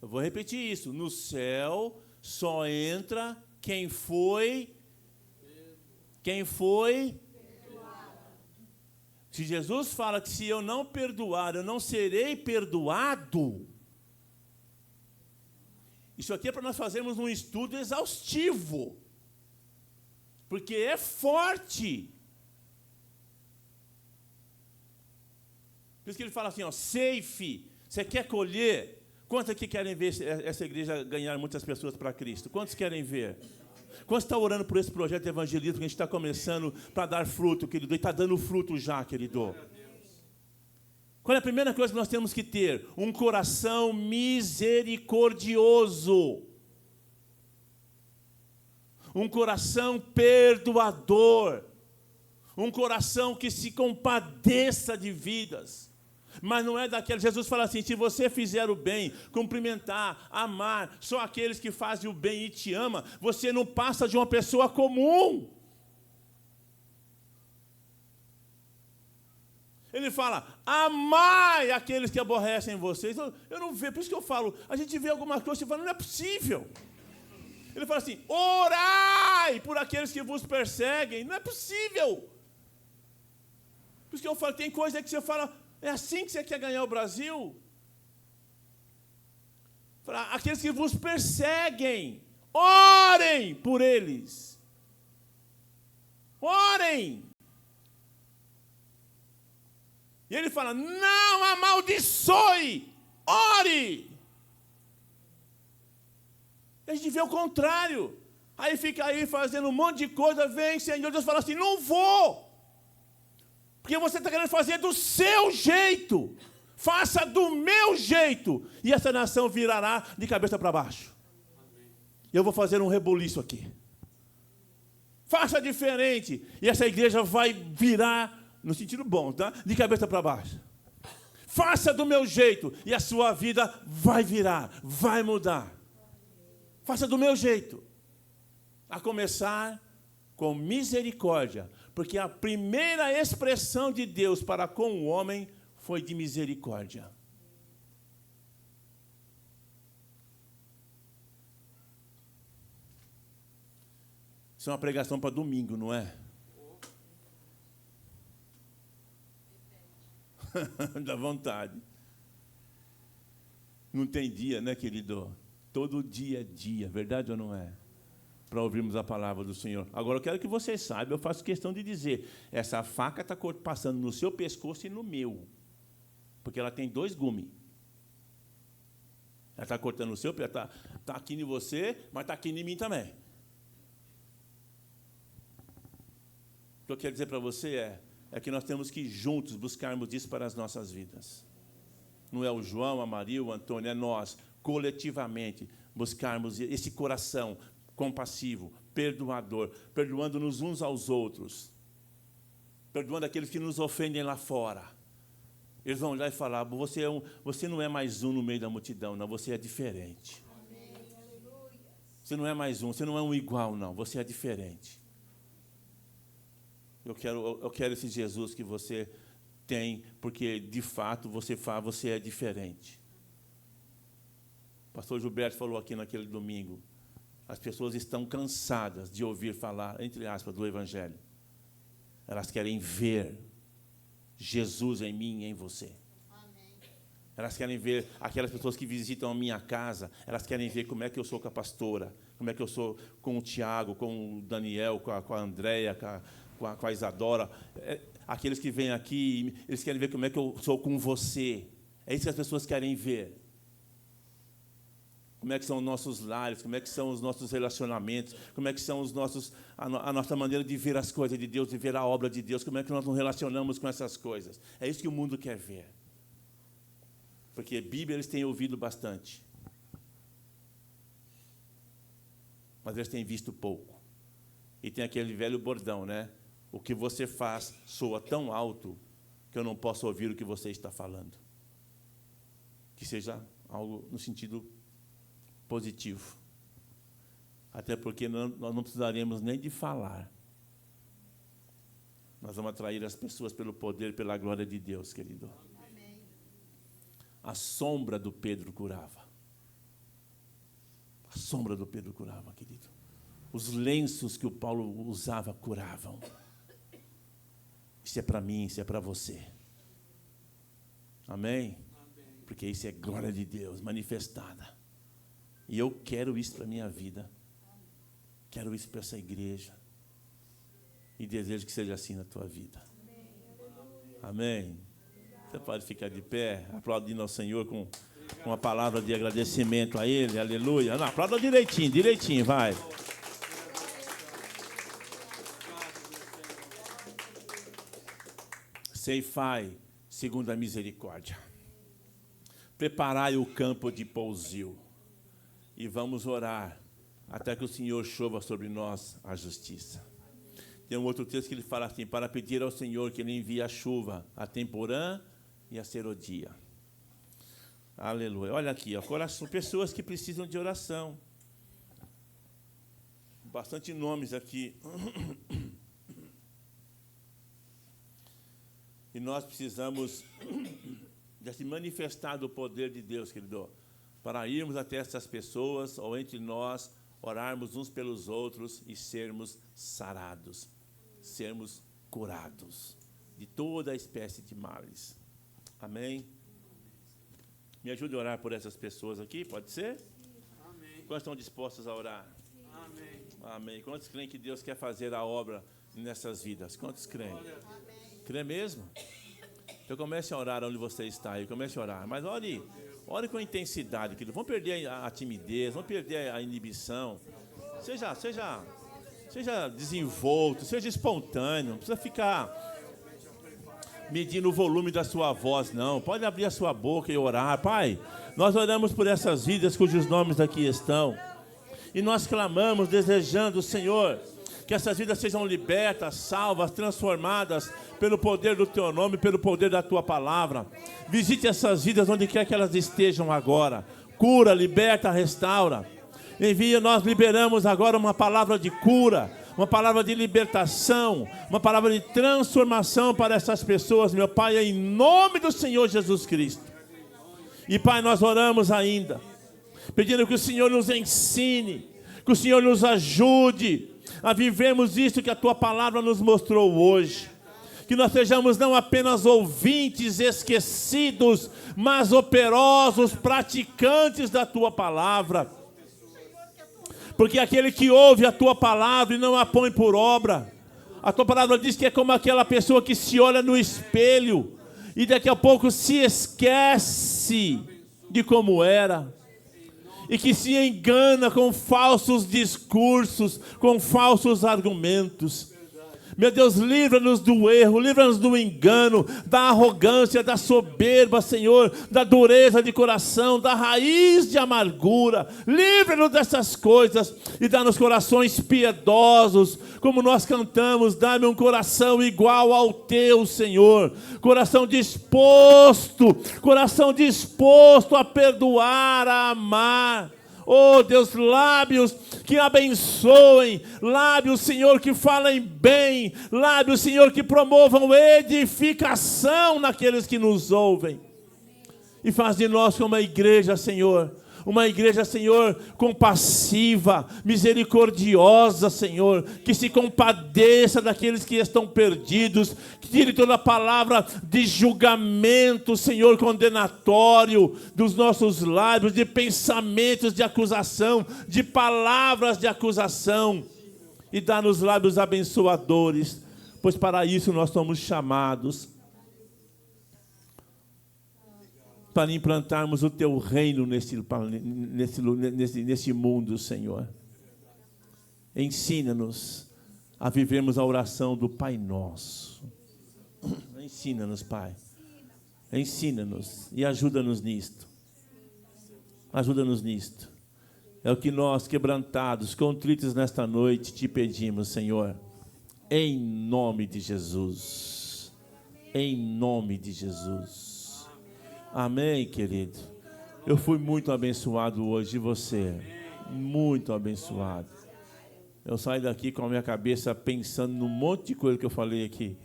Eu vou repetir isso. No céu só entra quem foi perdoado. Se Jesus fala que se eu não perdoar, eu não serei perdoado, isso aqui é para nós fazermos um estudo exaustivo, porque é forte. Por isso que ele fala assim, ó, safe, você quer colher? Quantos aqui querem ver essa igreja ganhar muitas pessoas para Cristo? Quantos querem ver? Quantos estão orando por esse projeto de evangelismo que a gente está começando para dar fruto, querido? E está dando fruto já, querido. Qual é a primeira coisa que nós temos que ter? Um coração misericordioso. Um coração perdoador. Um coração que se compadeça de vidas. Mas não é daquele. Jesus fala assim, se você fizer o bem, cumprimentar, amar, só aqueles que fazem o bem e te amam, você não passa de uma pessoa comum. Ele fala, amai aqueles que aborrecem vocês. Eu não vejo, por isso que eu falo, a gente vê algumas coisas e fala, não é possível. Ele fala assim, orai por aqueles que vos perseguem. Não é possível. Por isso que eu falo, tem coisa que você fala, é assim que você quer ganhar o Brasil? Fala, aqueles que vos perseguem, orem por eles. Orem. E ele fala, não amaldiçoe, ore. A gente vê o contrário. Aí fica aí fazendo um monte de coisa, vem, Senhor, Deus fala assim, não vou. Porque você está querendo fazer do seu jeito. Faça do meu jeito. E essa nação virará de cabeça para baixo. E eu vou fazer um rebuliço aqui. Faça diferente. E essa igreja vai virar, no sentido bom, tá? De cabeça para baixo. Faça do meu jeito. E a sua vida vai virar, vai mudar. Faça do meu jeito. A começar com misericórdia. Porque a primeira expressão de Deus para com o homem foi de misericórdia. Isso é uma pregação para domingo, não é? Dá vontade. Não tem dia, né, querido? Todo dia é dia, verdade ou não é? Para ouvirmos a palavra do Senhor. Agora eu quero que vocês saibam, eu faço questão de dizer, essa faca está passando no seu pescoço e no meu. Porque ela tem 2 gumes. Ela está cortando o seu, está aqui em você, mas está aqui em mim também. O que eu quero dizer para você é que nós temos que juntos buscarmos isso para as nossas vidas. Não é o João, a Maria, o Antônio, é nós, coletivamente, buscarmos esse coração compassivo, perdoador, perdoando-nos uns aos outros, perdoando aqueles que nos ofendem lá fora. Eles vão olhar e falar, você não é mais um no meio da multidão, não, você é diferente. Amém. Você não é mais um, você não é um igual, não, você é diferente. Eu quero esse Jesus que você tem, porque de fato você é diferente. O pastor Gilberto falou aqui naquele domingo, as pessoas estão cansadas de ouvir falar, entre aspas, do Evangelho. Elas querem ver Jesus em mim e em você. Amém. Elas querem ver aquelas pessoas que visitam a minha casa, elas querem ver como é que eu sou com a pastora, como é que eu sou com o Tiago, com o Daniel, com a Andréia, com a Isadora. Aqueles que vêm aqui, eles querem ver como é que eu sou com você. É isso que as pessoas querem ver. Como é que são os nossos lares, como é que são os nossos relacionamentos, como é que são a nossa maneira de ver as coisas de Deus, de ver a obra de Deus, como é que nós nos relacionamos com essas coisas. É isso que o mundo quer ver. Porque Bíblia eles têm ouvido bastante. Mas eles têm visto pouco. E tem aquele velho bordão, né? O que você faz soa tão alto que eu não posso ouvir o que você está falando. Que seja algo no sentido positivo. Até porque nós não precisaríamos nem de falar. Nós vamos atrair as pessoas pelo poder, pela glória de Deus, querido. Amém. A sombra do Pedro curava. A sombra do Pedro curava, querido. Os lenços que o Paulo usava curavam. Isso é para mim, isso é para você. Amém? Porque isso é glória de Deus manifestada. E eu quero isso para a minha vida. Quero isso para essa igreja. E desejo que seja assim na tua vida. Amém? Você pode ficar de pé, aplaudindo ao Senhor com uma palavra de agradecimento a Ele. Aleluia. Não, aplauda direitinho, vai. Ceifai segundo a misericórdia. Preparai o campo de pousio. E vamos orar até que o Senhor chova sobre nós a justiça. Tem um outro texto que ele fala assim, para pedir ao Senhor que Ele envie a chuva, a temporã e a serodia. Aleluia. Olha aqui, ó, coração, pessoas que precisam de oração. Bastante nomes aqui. E nós precisamos de se manifestar do poder de Deus, querido, para irmos até essas pessoas, ou entre nós, orarmos uns pelos outros e sermos sarados, sermos curados de toda a espécie de males. Amém? Me ajude a orar por essas pessoas aqui, pode ser? Amém. Quantos estão dispostos a orar? Amém. Amém. Quantos creem que Deus quer fazer a obra nessas vidas? Quantos creem? Crê mesmo? Então comece a orar onde você está aí, comece a orar. Mas ore com intensidade, querido. Vamos perder a timidez, vamos perder a inibição. Seja desenvolto, seja espontâneo. Não precisa ficar medindo o volume da sua voz, não. Pode abrir a sua boca e orar. Pai, nós oramos por essas vidas cujos nomes aqui estão. E nós clamamos, desejando, Senhor, que essas vidas sejam libertas, salvas, transformadas pelo poder do Teu nome, pelo poder da Tua palavra. Visite essas vidas onde quer que elas estejam agora. Cura, liberta, restaura. Envia, nós liberamos agora uma palavra de cura, uma palavra de libertação, uma palavra de transformação para essas pessoas, meu Pai, em nome do Senhor Jesus Cristo. E Pai, nós oramos ainda, pedindo que o Senhor nos ensine, que o Senhor nos ajude a vivermos isso que a Tua palavra nos mostrou hoje. Que nós sejamos não apenas ouvintes esquecidos, mas operosos, praticantes da Tua palavra. Porque aquele que ouve a Tua palavra e não a põe por obra, a Tua palavra diz que é como aquela pessoa que se olha no espelho e daqui a pouco se esquece de como era. E que se engana com falsos discursos, com falsos argumentos. Meu Deus, livra-nos do erro, livra-nos do engano, da arrogância, da soberba, Senhor, da dureza de coração, da raiz de amargura. Livra-nos dessas coisas e dá-nos corações piedosos, como nós cantamos, dá-me um coração igual ao Teu, Senhor. Coração disposto a perdoar, a amar. Oh Deus, lábios que abençoem, lábios, Senhor, que falem bem, lábios, Senhor, que promovam edificação naqueles que nos ouvem. E faz de nós uma igreja, Senhor, compassiva, misericordiosa, Senhor, que se compadeça daqueles que estão perdidos, que tire toda a palavra de julgamento, Senhor, condenatório dos nossos lábios, de pensamentos de acusação, de palavras de acusação, e dá-nos lábios abençoadores, pois para isso nós somos chamados. para implantarmos o teu reino nesse mundo, Senhor. Ensina-nos a vivermos a oração do Pai Nosso. Ensina-nos, Pai. Ensina-nos e ajuda-nos nisto. Ajuda-nos nisto. É o que nós, quebrantados, contritos nesta noite, te pedimos, Senhor. Em nome de Jesus. Em nome de Jesus. Amém, querido. Eu fui muito abençoado hoje de você. Muito abençoado. Eu saí daqui com a minha cabeça pensando num monte de coisa que eu falei aqui.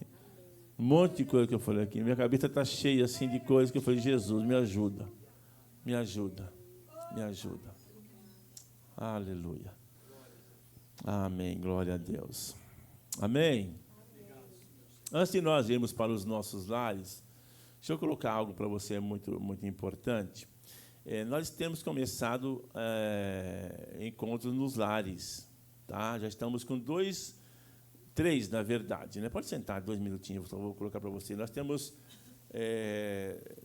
Um monte de coisa que eu falei aqui. Minha cabeça está cheia assim de coisas que eu falei, Jesus, me ajuda. Me ajuda. Me ajuda. Aleluia. Amém. Glória a Deus. Amém. Antes de nós irmos para os nossos lares, deixa eu colocar algo para você muito, muito importante. Nós temos começado encontros nos lares. Tá? Já estamos com 3, na verdade. Né? Pode sentar 2 minutinhos, eu vou colocar para você. Nós temos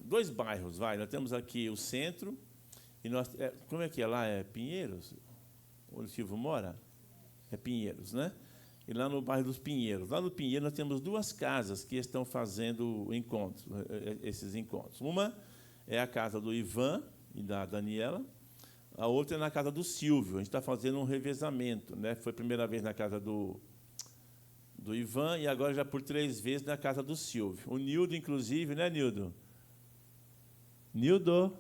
2 bairros. Nós temos aqui o centro. E nós, como é que é lá? É Pinheiros? Onde o Silvio mora? É Pinheiros, né? E lá no bairro dos Pinheiros. Lá no Pinheiro nós temos 2 casas que estão fazendo esses encontros. Uma é a casa do Ivan e da Daniela. A outra é na casa do Silvio. A gente está fazendo um revezamento. Né? Foi a primeira vez na casa do Ivan e agora já por 3 vezes na casa do Silvio. O Nildo, inclusive, né, Nildo? Nildo?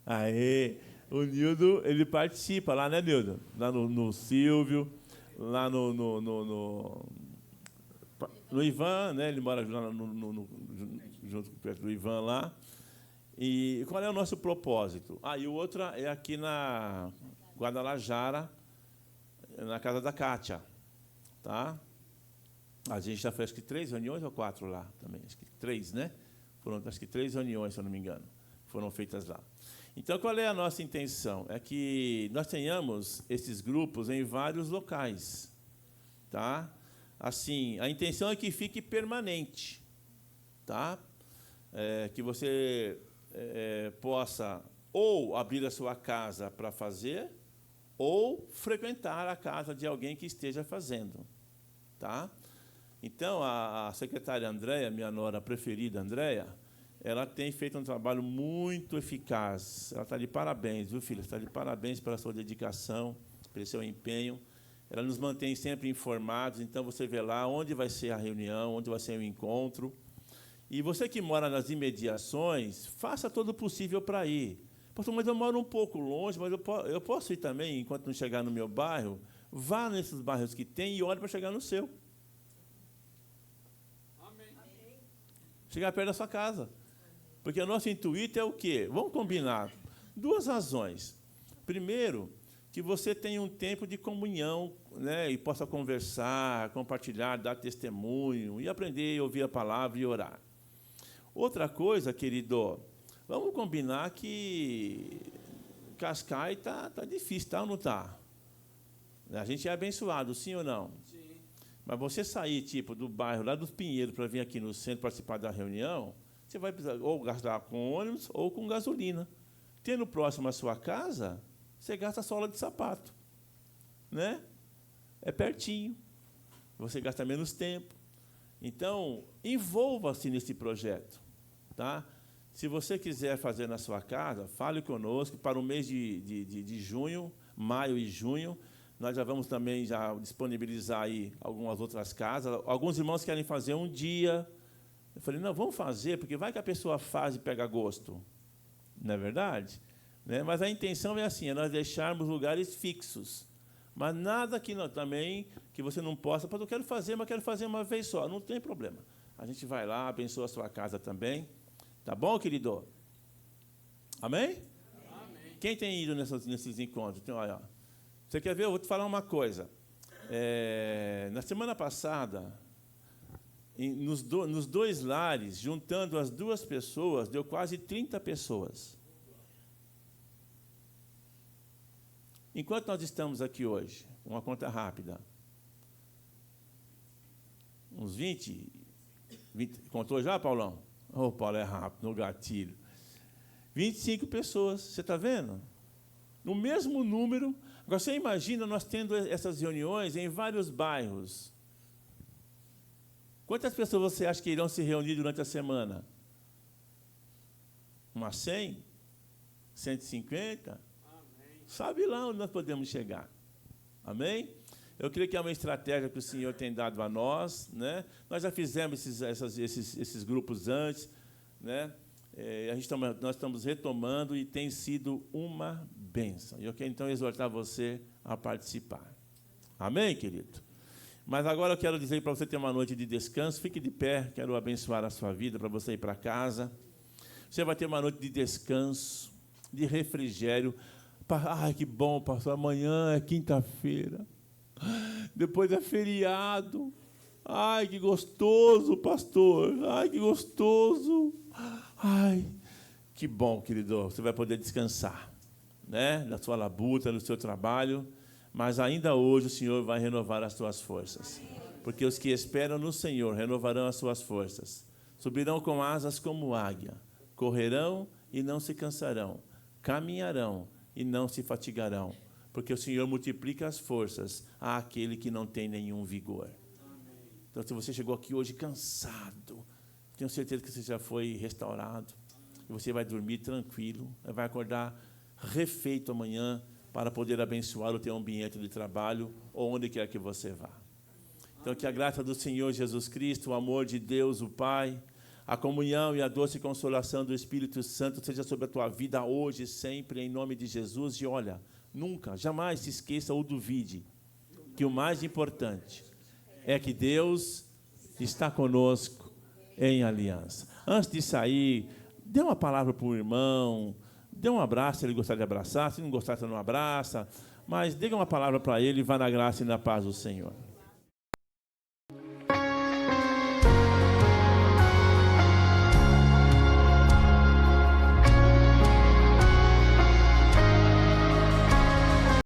Aê! O Nildo, ele participa lá, né, Nildo? Lá no Silvio, lá no Ivan, né? Ele mora junto perto do Ivan lá. E qual é o nosso propósito? E o outro é aqui na Guadalajara, na casa da Kátia. Tá? A gente já fez, acho que 3 reuniões ou 4 lá também. Acho que 3, né? Foram, acho que 3 reuniões, se eu não me engano, foram feitas lá. Então, qual é a nossa intenção? É que nós tenhamos esses grupos em vários locais. Tá? Assim, a intenção é que fique permanente. Tá? Que você possa ou abrir a sua casa para fazer, ou frequentar a casa de alguém que esteja fazendo. Tá? Então, a secretária Andréia, minha nora preferida, Andréia, ela tem feito um trabalho muito eficaz. Ela está de parabéns, viu, filha? Está de parabéns pela sua dedicação, pelo seu empenho. Ela nos mantém sempre informados, então você vê lá onde vai ser a reunião, onde vai ser o encontro. E você que mora nas imediações, faça todo o possível para ir. Pastor, mas eu moro um pouco longe, mas eu posso ir também, enquanto não chegar no meu bairro? Vá nesses bairros que tem e ore para chegar no seu. Amém. Chegar perto da sua casa. Porque o nosso intuito é o quê? Vamos combinar. 2 razões. Primeiro, que você tenha um tempo de comunhão, né, e possa conversar, compartilhar, dar testemunho, e aprender a ouvir a palavra e orar. Outra coisa, querido, vamos combinar que Cascai está difícil, tá ou não está? A gente é abençoado, sim ou não? Sim. Mas você sair, tipo, do bairro, lá dos Pinheiros, para vir aqui no centro participar da reunião, você vai precisar ou gastar com ônibus ou com gasolina. Tendo próximo à sua casa, você gasta sola de sapato. Né? É pertinho. Você gasta menos tempo. Então, envolva-se nesse projeto. Tá? Se você quiser fazer na sua casa, fale conosco. Para o mês de junho, maio e junho, nós já vamos também já disponibilizar aí algumas outras casas. Alguns irmãos querem fazer um dia. Eu falei, não, vamos fazer, porque vai que a pessoa faz e pega gosto. Não é verdade? Né? Mas a intenção é assim, é nós deixarmos lugares fixos. Mas nada que também que você não possa, eu quero fazer, mas quero fazer uma vez só. Não tem problema. A gente vai lá, abençoa a sua casa também. Tá bom, querido? Amém? Amém. Quem tem ido nesses encontros? Então, olha, você quer ver? Eu vou te falar uma coisa. Na semana passada, nos 2 lares, juntando as 2 pessoas, deu quase 30 pessoas. Enquanto nós estamos aqui hoje, uma conta rápida, uns 20, contou já, Paulão? Paulo é rápido, no gatilho. 25 pessoas, você está vendo? No mesmo número. Agora, você imagina nós tendo essas reuniões em vários bairros. Quantas pessoas você acha que irão se reunir durante a semana? Umas 100? 150? Amém. Sabe lá onde nós podemos chegar. Amém? Eu creio que é uma estratégia que o Senhor tem dado a nós, né? Nós já fizemos esses grupos antes, né? Nós estamos retomando e tem sido uma bênção. Eu quero, então, exortar você a participar. Amém, querido? Mas agora eu quero dizer para você ter uma noite de descanso. Fique de pé, quero abençoar a sua vida para você ir para casa. Você vai ter uma noite de descanso, de refrigério. Ai, que bom, pastor, amanhã é quinta-feira. Depois é feriado. Ai, que gostoso, pastor. Ai, que gostoso. Ai, que bom, querido. Você vai poder descansar, né? Na sua labuta, no seu trabalho. Mas ainda hoje o Senhor vai renovar as tuas forças. Porque os que esperam no Senhor renovarão as suas forças. Subirão com asas como águia. Correrão e não se cansarão. Caminharão e não se fatigarão. Porque o Senhor multiplica as forças àquele que não tem nenhum vigor. Então, se você chegou aqui hoje cansado, tenho certeza que você já foi restaurado. E você vai dormir tranquilo. Vai acordar refeito amanhã para poder abençoar o teu ambiente de trabalho ou onde quer que você vá. Então, que a graça do Senhor Jesus Cristo, o amor de Deus, o Pai, a comunhão e a doce consolação do Espírito Santo seja sobre a tua vida hoje, sempre, em nome de Jesus. E olha, nunca, jamais se esqueça ou duvide que o mais importante é que Deus está conosco em aliança. Antes de sair, dê uma palavra para o irmão, dê um abraço se ele gostar de abraçar, se não gostar, você não abraça, mas dê uma palavra para ele e vá na graça e na paz do Senhor.